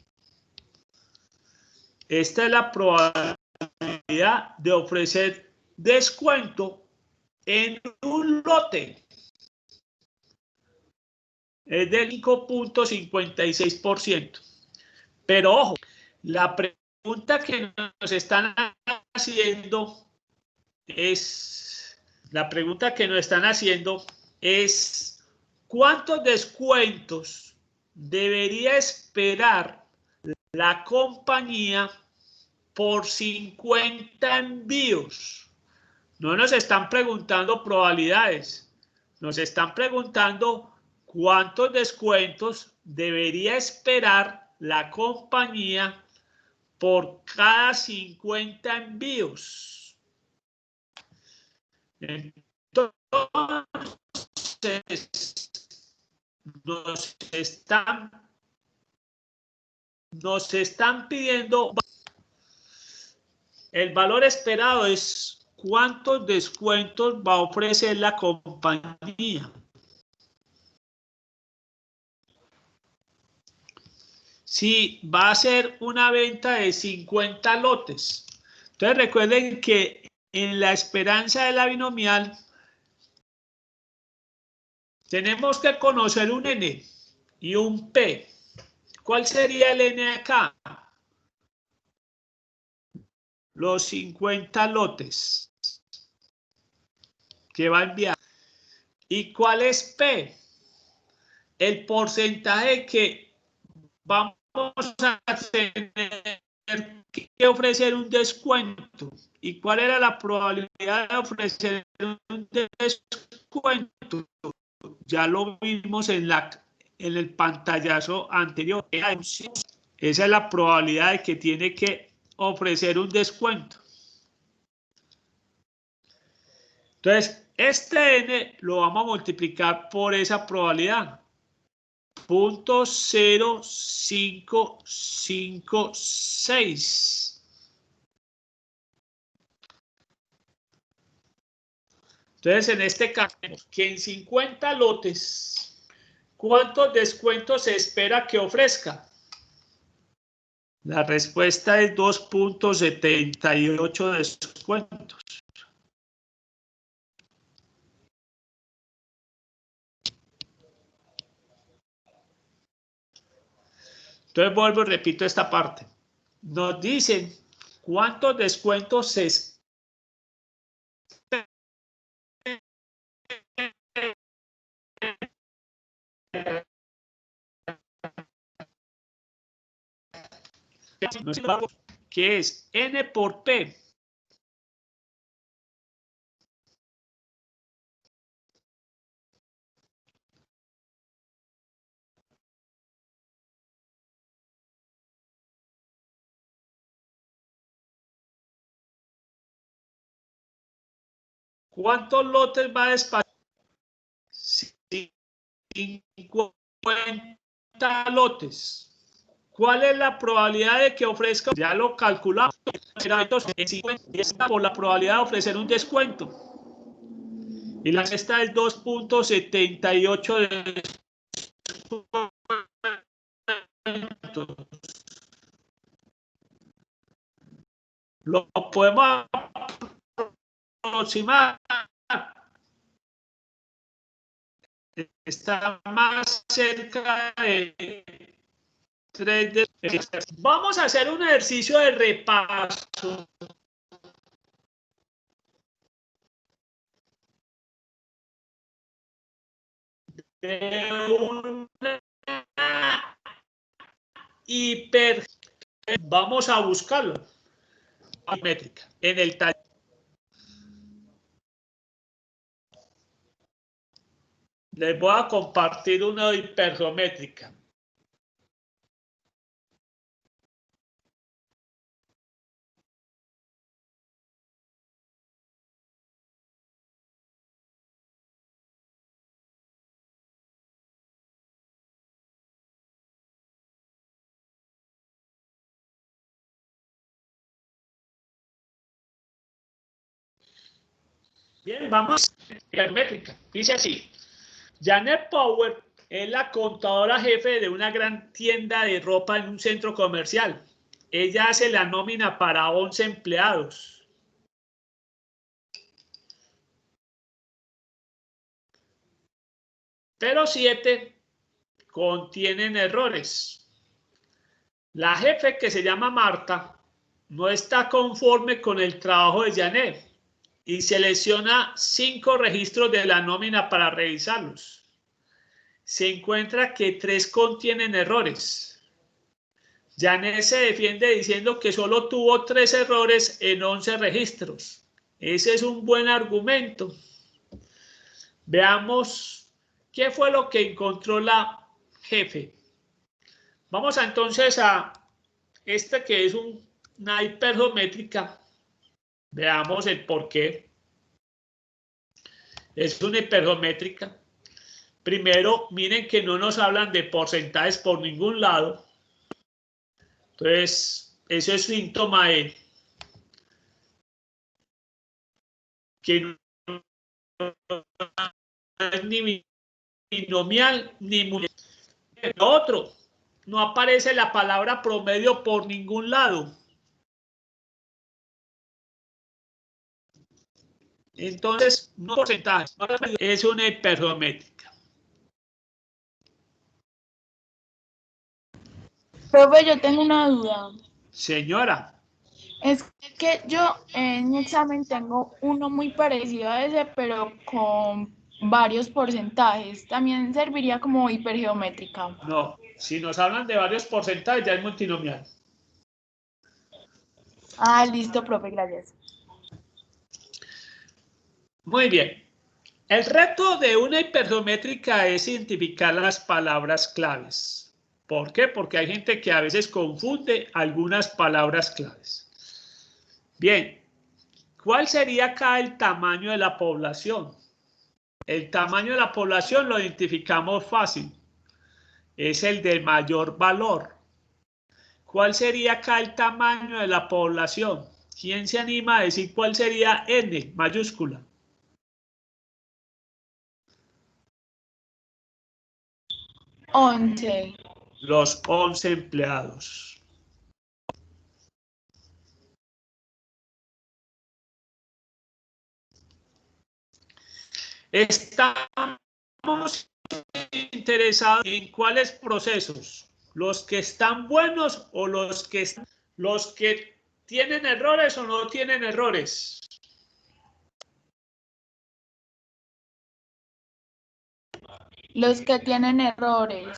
Esta es la probabilidad de ofrecer descuento en un lote. Es del 5.56%. Pero ojo, la pregunta que nos están haciendo es, ¿cuántos descuentos debería esperar la compañía por 50 envíos? No nos están preguntando probabilidades, nos están preguntando cuántos descuentos debería esperar la compañía por cada 50 envíos. Entonces, nos están pidiendo, el valor esperado es cuántos descuentos va a ofrecer la compañía. Si va a ser una venta de 50 lotes. Entonces recuerden que en la esperanza de la binomial tenemos que conocer un N y un P. ¿Cuál sería el N acá? Los 50 lotes que va a enviar. ¿Y cuál es P? El porcentaje que vamos a tener que ofrecer un descuento. ¿Y cuál era la probabilidad de ofrecer un descuento? Ya lo vimos en el pantallazo anterior. Esa es la probabilidad de que tiene que ofrecer un descuento. Entonces, este N lo vamos a multiplicar por esa probabilidad. 0.0556. Entonces, en este caso, que en 50 lotes, ¿cuántos descuentos se espera que ofrezca? La respuesta es 2.78 descuentos. Entonces vuelvo y repito esta parte. Nos dicen cuántos descuentos se esperan. Que es N por P. ¿Cuántos lotes va a despachar? 50 lotes. ¿Cuál es la probabilidad de que ofrezca? Ya lo calculamos. En 50 por la probabilidad de ofrecer un descuento. Y la esta es 2.78 de descuento. Lo podemos aproximar. Está más cerca de 3. Vamos a hacer un ejercicio de repaso. una hiper. Vamos a buscarlo. Métrica en el taller. Les voy a compartir una hipergeométrica. Bien, vamos a la métrica. Dice así. Janet Power es la contadora jefe de una gran tienda de ropa en un centro comercial. Ella hace la nómina para 11 empleados. Pero 7 contienen errores. La jefe, que se llama Marta, no está conforme con el trabajo de Janet y selecciona 5 registros de la nómina para revisarlos. Se encuentra que 3 contienen errores. Janet se defiende diciendo que solo tuvo 3 errores en 11 registros. Ese es un buen argumento. Veamos qué fue lo que encontró la jefe. Vamos entonces a esta que es una hipergeométrica. Veamos el por qué. Es una hipergeométrica. Primero, miren que no nos hablan de porcentajes por ningún lado. Entonces, eso es síntoma de que no es ni binomial ni muy. Lo otro, no aparece la palabra promedio por ningún lado. Entonces, no porcentajes, es una hipergeométrica. Profe, yo tengo una duda. Señora. Es que yo en mi examen tengo uno muy parecido a ese, pero con varios porcentajes. ¿También serviría como hipergeométrica? No, si nos hablan de varios porcentajes ya es multinomial. Ah, listo, profe, gracias. Muy bien. El reto de una hipergeométrica es identificar las palabras claves. ¿Por qué? Porque hay gente que a veces confunde algunas palabras claves. Bien, ¿cuál sería acá el tamaño de la población? El tamaño de la población lo identificamos fácil. Es el de mayor valor. ¿Cuál sería acá el tamaño de la población? ¿Quién se anima a decir cuál sería N mayúscula? Los 11 empleados. Estamos interesados en cuáles procesos, los que están buenos o los que tienen errores o no tienen errores. Los que tienen errores.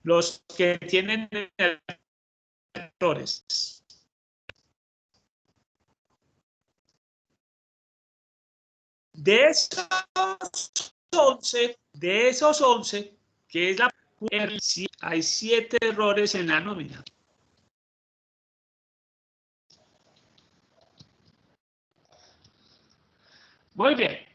Los que tienen errores. De esos 11, que es la hay 7 errores en la nómina. Muy bien.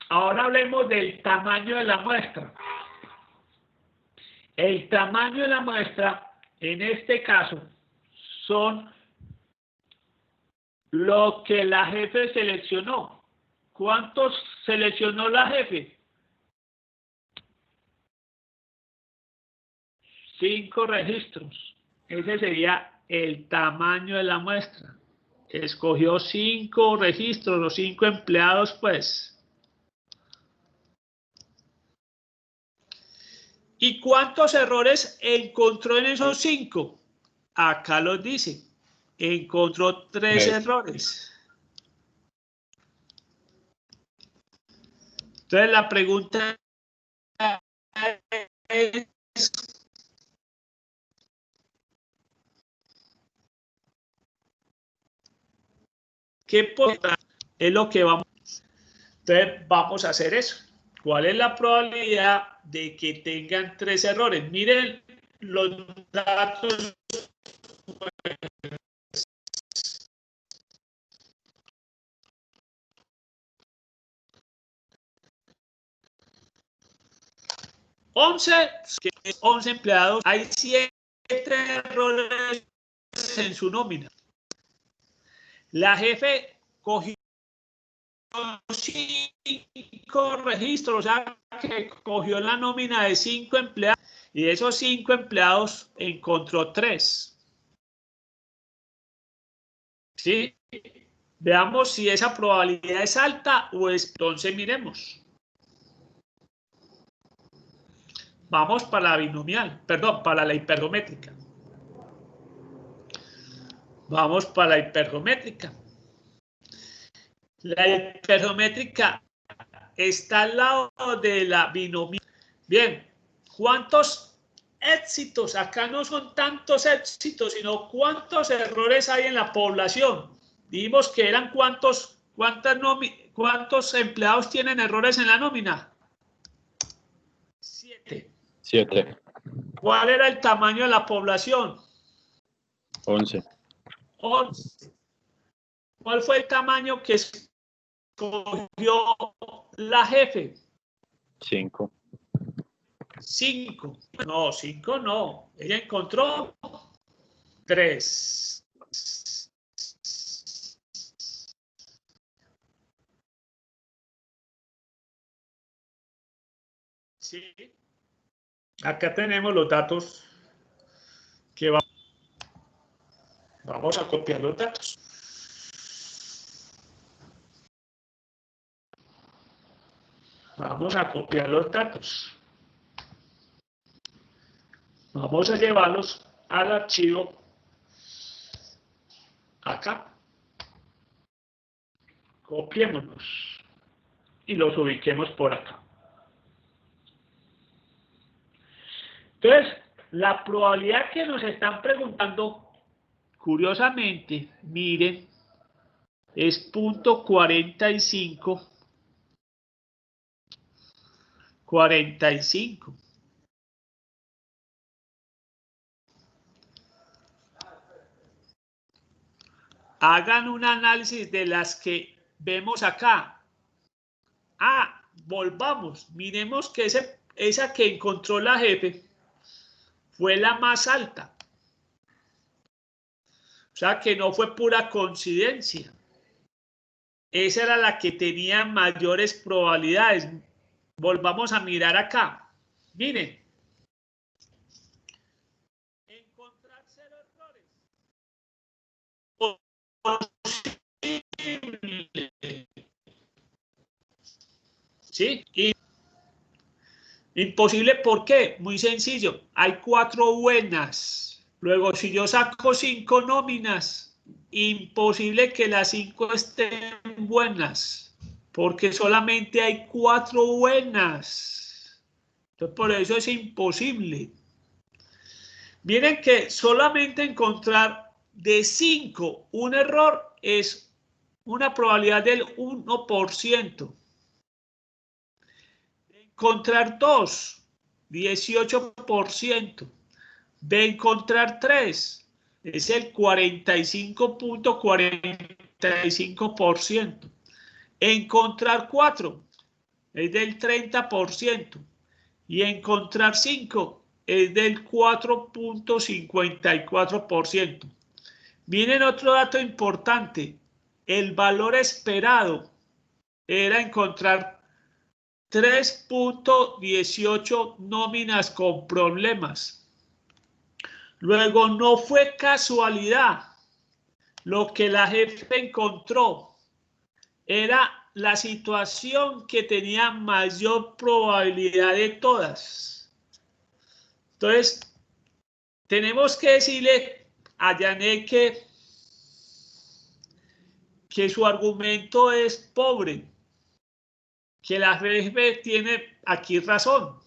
Ahora hablemos del tamaño de la muestra. El tamaño de la muestra, en este caso, son lo que la jefe seleccionó. ¿Cuántos seleccionó la jefe? 5 registros. Ese sería el tamaño de la muestra. Escogió 5 registros, los 5 empleados, pues. ¿Y cuántos errores encontró en esos 5? Acá los dice. Encontró 3 errores. Entonces la pregunta es, ¿qué porcentaje es lo que vamos? Entonces vamos a hacer eso. ¿Cuál es la probabilidad de que tengan 3 errores? Miren los datos. Once empleados, hay 7 errores en su nómina. La jefe cogió 5 registros, o sea, que cogió la nómina de 5 empleados y de esos 5 empleados encontró 3. ¿Sí? Veamos si esa probabilidad es alta o es. Entonces miremos. Vamos para la binomial, perdón, para la hipergeométrica. Vamos para la hipergeométrica. La hipergeométrica está al lado de la binomial. Bien, ¿cuántos éxitos? Acá no son tantos éxitos, sino cuántos errores hay en la población. Dijimos que eran cuántos empleados tienen errores en la nómina. 7. 7. ¿Cuál era el tamaño de la población? 11. 11. ¿Cuál fue el tamaño que escogió la jefe? 5. 5. No, 5 no. Ella encontró 3. Sí. Acá tenemos los datos que vamos a copiar los datos. Vamos a copiar los datos. Vamos a llevarlos al archivo acá. Copiémonos y los ubiquemos por acá. Entonces, la probabilidad que nos están preguntando, curiosamente, miren, es 0.45. 45. Hagan un análisis de las que vemos acá. Volvamos, miremos que esa que encontró la jefe fue la más alta. O sea que no fue pura coincidencia. Esa era la que tenía mayores probabilidades. Volvamos a mirar acá. Miren. Encontrar 0 errores. Posible. ¿Sí? Imposible, ¿por qué? Muy sencillo. Hay 4 buenas. Luego, si yo saco 5 nóminas, imposible que las 5 estén buenas, porque solamente hay 4 buenas. Entonces, por eso es imposible. Miren que solamente encontrar de 5 un error es una probabilidad del 1%. Encontrar 2, 18%. De encontrar 3, es el 45.45%. Encontrar 4 es del 30%. Y encontrar 5 es del 4.54%. Miren otro dato importante. El valor esperado era encontrar 3.18 nóminas con problemas. Luego, no fue casualidad. Lo que la jefe encontró era la situación que tenía mayor probabilidad de todas. Entonces, tenemos que decirle a Janet que su argumento es pobre, que la jefe tiene aquí razón.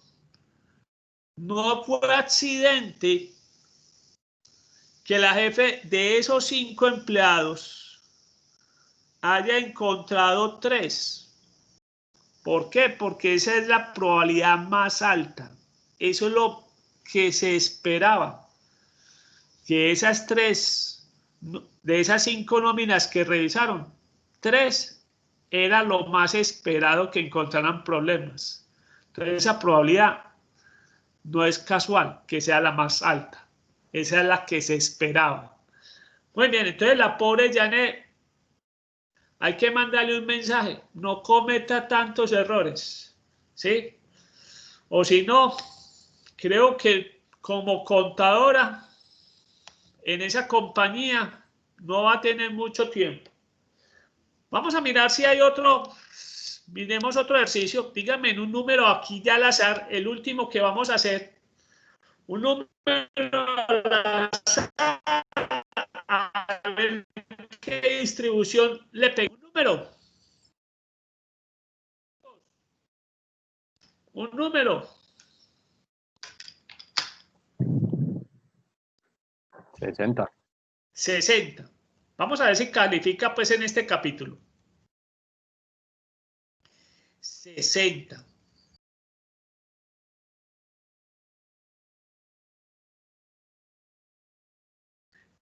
No fue accidente que la jefe de esos 5 empleados haya encontrado 3. ¿Por qué? Porque esa es la probabilidad más alta. Eso es lo que se esperaba. Que esas 3, de esas 5 nóminas que revisaron, 3 era lo más esperado que encontraran problemas. Entonces esa probabilidad no es casual que sea la más alta. Esa es la que se esperaba. Muy bien, entonces la pobre Janet, hay que mandarle un mensaje. No cometa tantos errores, ¿sí? O si no, creo que como contadora en esa compañía no va a tener mucho tiempo. Vamos a mirar si hay otro. Miremos otro ejercicio. Díganme en un número aquí ya al azar, el último que vamos a hacer. Un número al azar. A ver qué distribución le pega. Un número. Un número. 60. 60. Vamos a ver si califica pues en este capítulo. 60.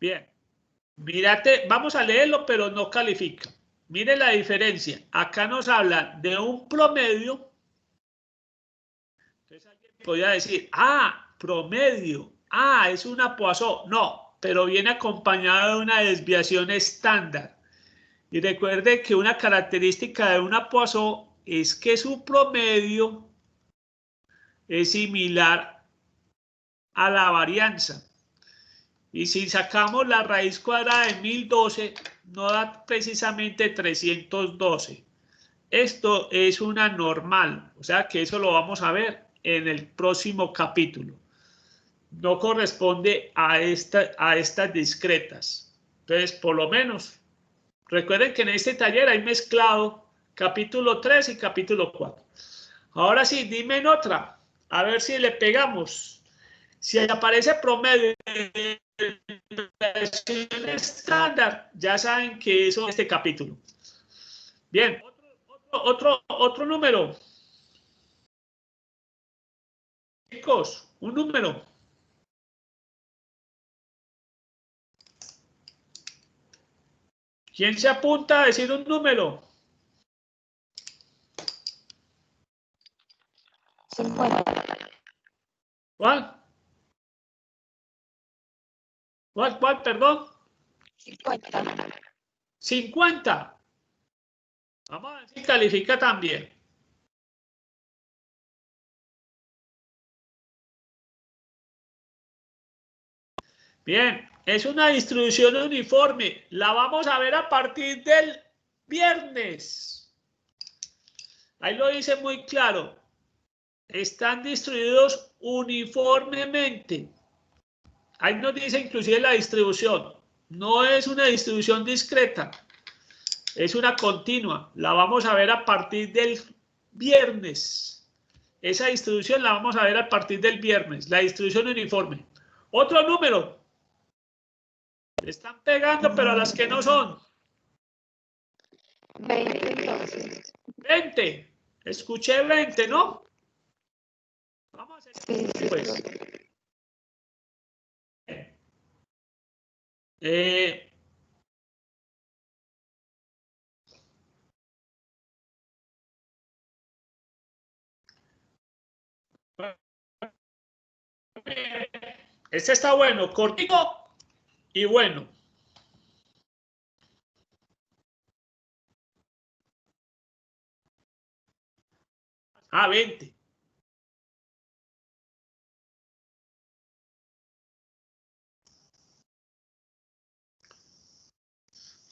Bien. Mírate, vamos a leerlo, pero no califica. Mire la diferencia. Acá nos habla de un promedio. Entonces alguien podría decir, promedio. Es una Poisson. No, pero viene acompañado de una desviación estándar. Y recuerde que una característica de una Poisson es que su promedio es similar a la varianza. Y si sacamos la raíz cuadrada de 1012, no da precisamente 312. Esto es una normal, o sea que eso lo vamos a ver en el próximo capítulo. No corresponde a estas discretas. Entonces, por lo menos, recuerden que en este taller hay mezclado capítulo 3 y capítulo 4. Ahora sí, dime en otra, a ver si le pegamos. Si aparece promedio de versión estándar, ya saben que eso es este capítulo. Bien, otro número. Chicos, un número. ¿Quién se apunta a decir un número? 50. ¿Cuál? ¿Cuál, perdón? 50. 50. Vamos a ver si califica también. Bien, es una distribución uniforme. La vamos a ver a partir del viernes. Ahí lo dice muy claro. Están distribuidos uniformemente. Ahí nos dice inclusive la distribución. No es una distribución discreta. Es una continua. La vamos a ver a partir del viernes. Esa distribución la vamos a ver a partir del viernes. La distribución uniforme. Otro número. Le están pegando, pero a las que no son. 20 entonces. 20. Escuché 20, ¿no? Vamos a hacer Sí, pues. Este está bueno, cortico y bueno. Ah, 20.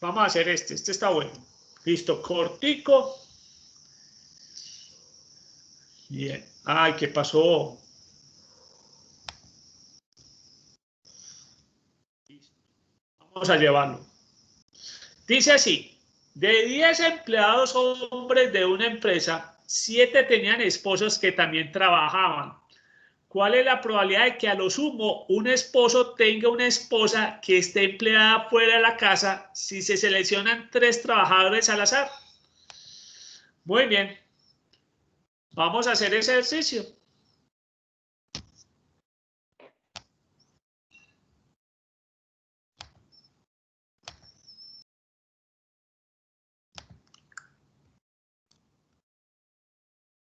Vamos a hacer este está bueno. Listo, cortico. Bien. Ay, ¿qué pasó? vamos a llevarlo. Dice así, de 10 empleados hombres de una empresa, 7 tenían esposos que también trabajaban. ¿Cuál es la probabilidad de que a lo sumo un esposo tenga una esposa que esté empleada fuera de la casa si se seleccionan 3 trabajadores al azar? Muy bien. Vamos a hacer ese ejercicio.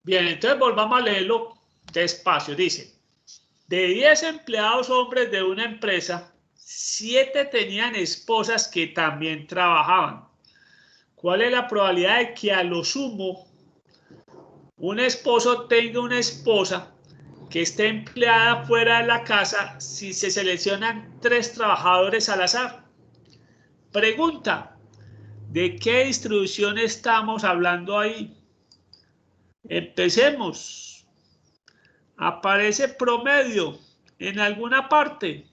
Bien, entonces volvamos a leerlo despacio. Dice, de 10 empleados hombres de una empresa, 7 tenían esposas que también trabajaban. ¿Cuál es la probabilidad de que a lo sumo un esposo tenga una esposa que esté empleada fuera de la casa si se seleccionan 3 trabajadores al azar? Pregunta, ¿de qué distribución estamos hablando ahí? Empecemos. ¿Aparece promedio en alguna parte?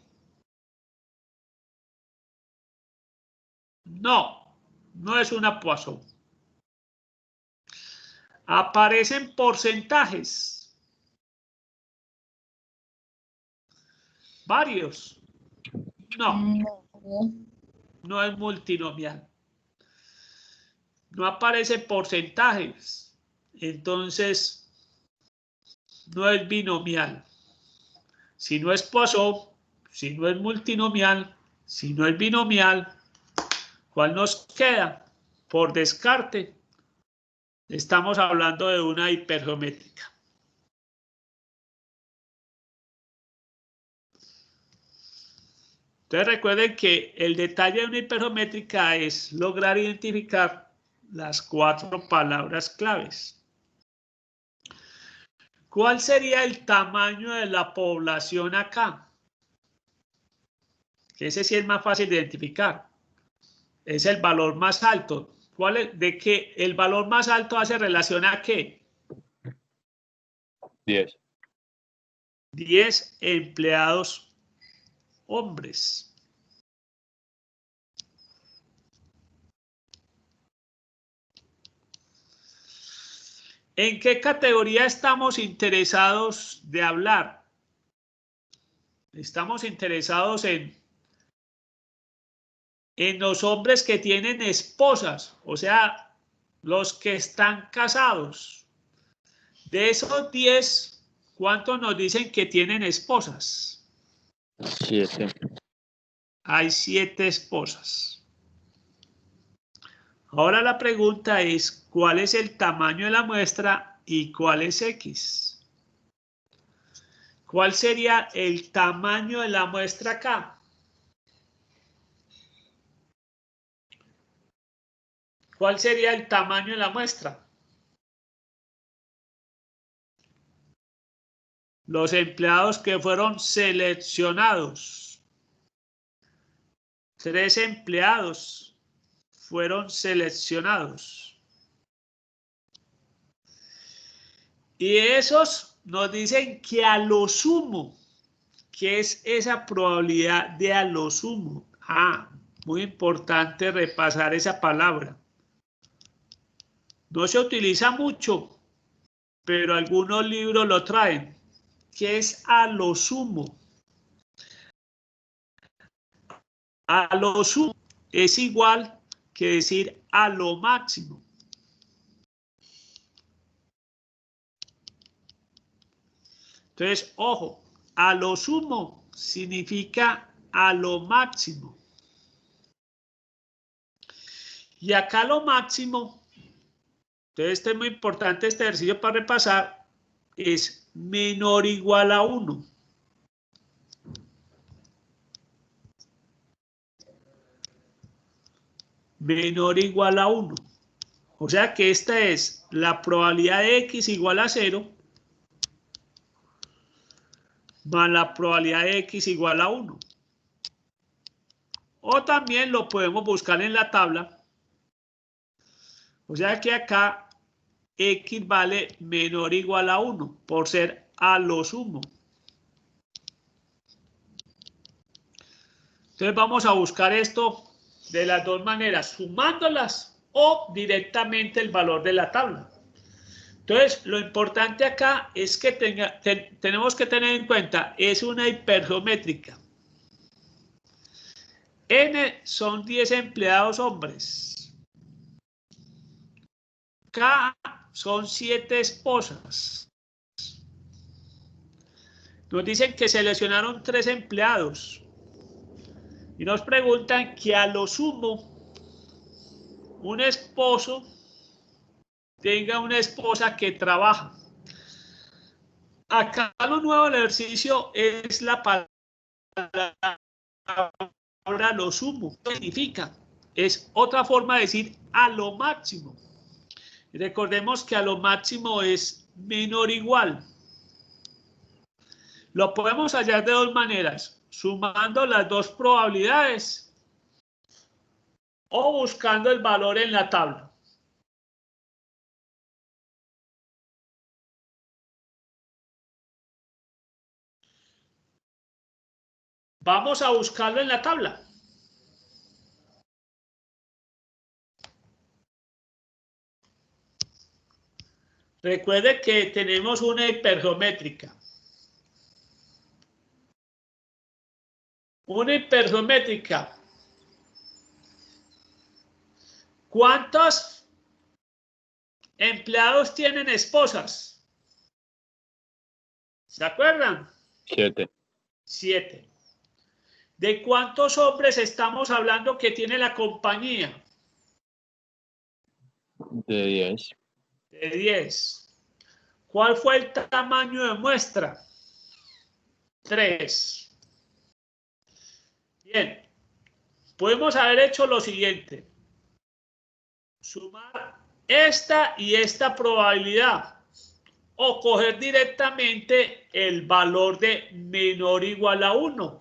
No, no es una Poisson. ¿Aparecen porcentajes? ¿Varios? No, no es multinomial. No aparecen porcentajes. Entonces, no es binomial. Si no es Poisson, si no es multinomial, si no es binomial, ¿cuál nos queda? Por descarte, estamos hablando de una hipergeométrica. Entonces recuerden que el detalle de una hipergeométrica es lograr identificar las 4 palabras claves. ¿Cuál sería el tamaño de la población acá? Ese sí es más fácil de identificar. Es el valor más alto. ¿Cuál es? ¿De qué? ¿El valor más alto hace relación a qué? 10. 10 empleados hombres. ¿En qué categoría estamos interesados de hablar? Estamos interesados en los hombres que tienen esposas, o sea, los que están casados. De esos 10, ¿cuántos nos dicen que tienen esposas? 7. Hay 7 esposas. Ahora la pregunta es, ¿cuál es el tamaño de la muestra y cuál es X? ¿Cuál sería el tamaño de la muestra acá? ¿Cuál sería el tamaño de la muestra? Los empleados que fueron seleccionados. 3 empleados fueron seleccionados. Y esos nos dicen que a lo sumo, ¿qué es esa probabilidad de a lo sumo? Muy importante repasar esa palabra. No se utiliza mucho, pero algunos libros lo traen. ¿Qué es a lo sumo? A lo sumo es igual que decir a lo máximo. Entonces, ojo, a lo sumo significa a lo máximo. Y acá lo máximo, entonces este es muy importante este ejercicio para repasar, es menor o igual a 1. Menor o igual a 1. O sea que esta es la probabilidad de X igual a 0 más la probabilidad de X igual a 1. O también lo podemos buscar en la tabla. O sea que acá X vale menor o igual a 1 por ser a lo sumo. Entonces Entonces vamos a buscar esto de las dos maneras, sumándolas o directamente el valor de la tabla. Entonces, lo importante acá es que tenemos que tener en cuenta, es una hipergeométrica. N son 10 empleados hombres. K son 7 esposas. Nos dicen que seleccionaron 3 empleados. Y nos preguntan que a lo sumo un esposo tenga una esposa que trabaja. Acá lo nuevo del ejercicio es la palabra lo sumo. ¿Qué significa? Es otra forma de decir a lo máximo. Recordemos que a lo máximo es menor o igual. Lo podemos hallar de dos maneras, sumando las dos probabilidades o buscando el valor en la tabla. Vamos a buscarlo en la tabla. Recuerde que tenemos una hipergeométrica. Una hipergeométrica. ¿Cuántos empleados tienen esposas? ¿Se acuerdan? 7. 7. ¿De cuántos hombres estamos hablando que tiene la compañía? De 10. De 10. ¿Cuál fue el tamaño de muestra? 3. Bien. Podemos haber hecho lo siguiente. Sumar esta y esta probabilidad. O coger directamente el valor de menor o igual a 1.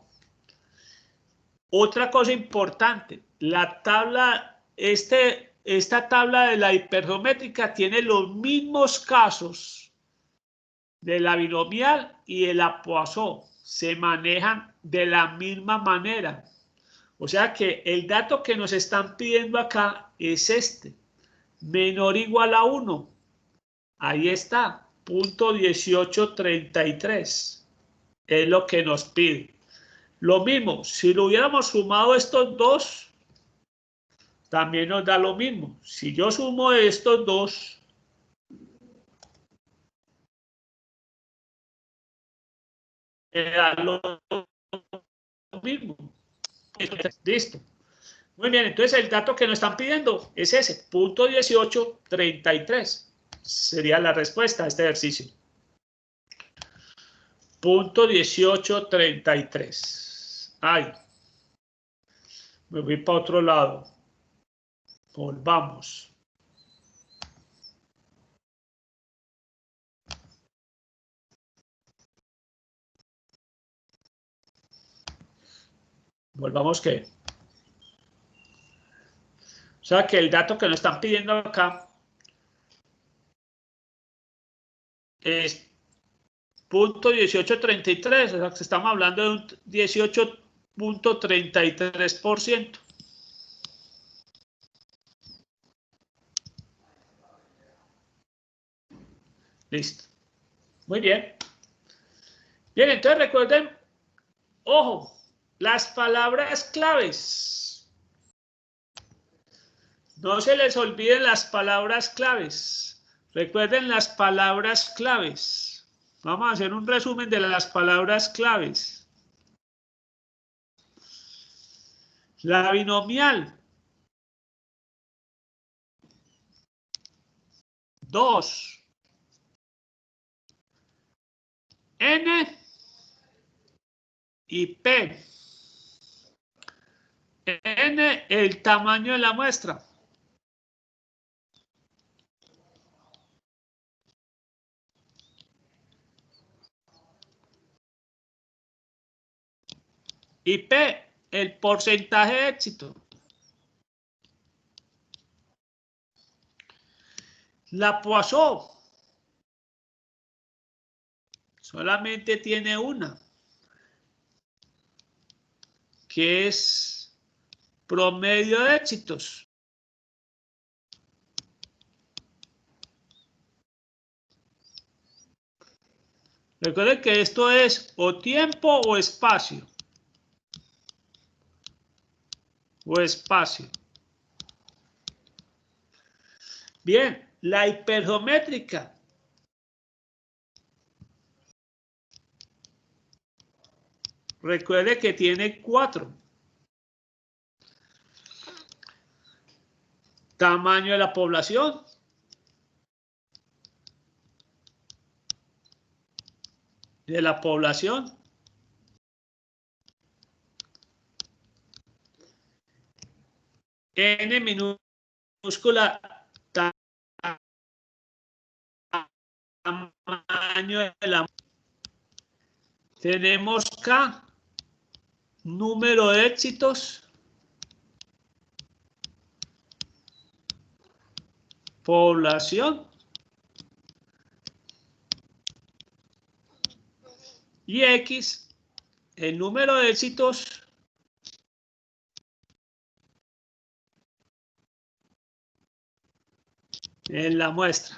Otra cosa importante, la tabla, esta tabla de la hipergeométrica tiene los mismos casos de la binomial y de la Poisson. Se manejan de la misma manera. O sea que el dato que nos están pidiendo acá es este. Menor o igual a 1. Ahí está. Punto 1833. Es lo que nos pide. Lo mismo, si lo hubiéramos sumado estos dos, también nos da lo mismo. Si yo sumo estos dos, me da lo mismo. Listo. Muy bien, entonces el dato que nos están pidiendo es ese, punto 1833. Sería la respuesta a este ejercicio. Punto 1833. Ay, me voy para otro lado. Volvamos. Volvamos ¿qué? O sea que el dato que nos están pidiendo acá es punto 1833, o sea que estamos hablando de un 18.33%. Listo. Muy bien. Bien, entonces recuerden, ojo, las palabras claves. No se les olviden las palabras claves. Recuerden las palabras claves. Vamos a hacer un resumen de las palabras claves. La binomial. 2. N y P. N, el tamaño de la muestra. Y P, el porcentaje de éxito. La Poisson solamente tiene una. que es promedio de éxitos. Recuerden que esto es o tiempo o espacio. O espacio. Bien, la hipergeométrica. Recuerde que tiene 4. Tamaño de la población. De la población. N minúscula. Tamaño de la. Tenemos K. Número de éxitos. Población. Y X, el número de éxitos en la muestra.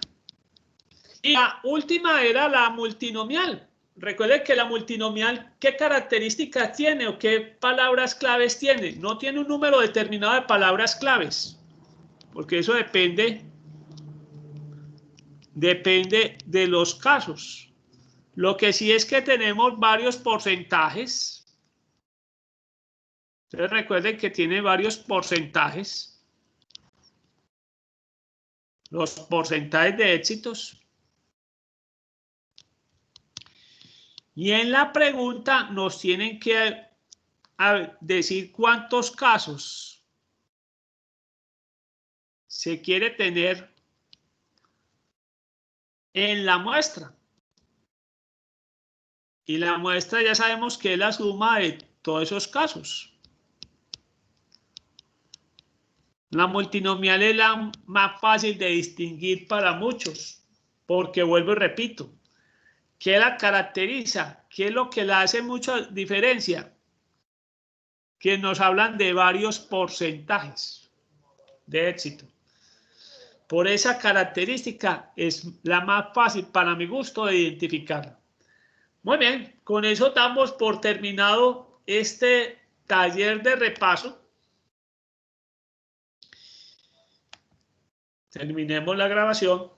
Y la última era la multinomial. Recuerden que la multinomial, ¿qué características tiene o qué palabras claves tiene? No tiene un número determinado de palabras claves, porque eso depende de los casos. Lo que sí es que tenemos varios porcentajes. Entonces recuerden que tiene varios porcentajes. Los porcentajes de éxitos. Y en la pregunta nos tienen que decir cuántos casos se quiere tener en la muestra. Y la muestra ya sabemos que es la suma de todos esos casos. La multinomial es la más fácil de distinguir para muchos, porque vuelvo y repito, ¿qué la caracteriza? ¿Qué es lo que la hace mucha diferencia? Que nos hablan de varios porcentajes de éxito. Por esa característica es la más fácil para mi gusto de identificarla. Muy bien, con eso damos por terminado este taller de repaso. Terminemos la grabación.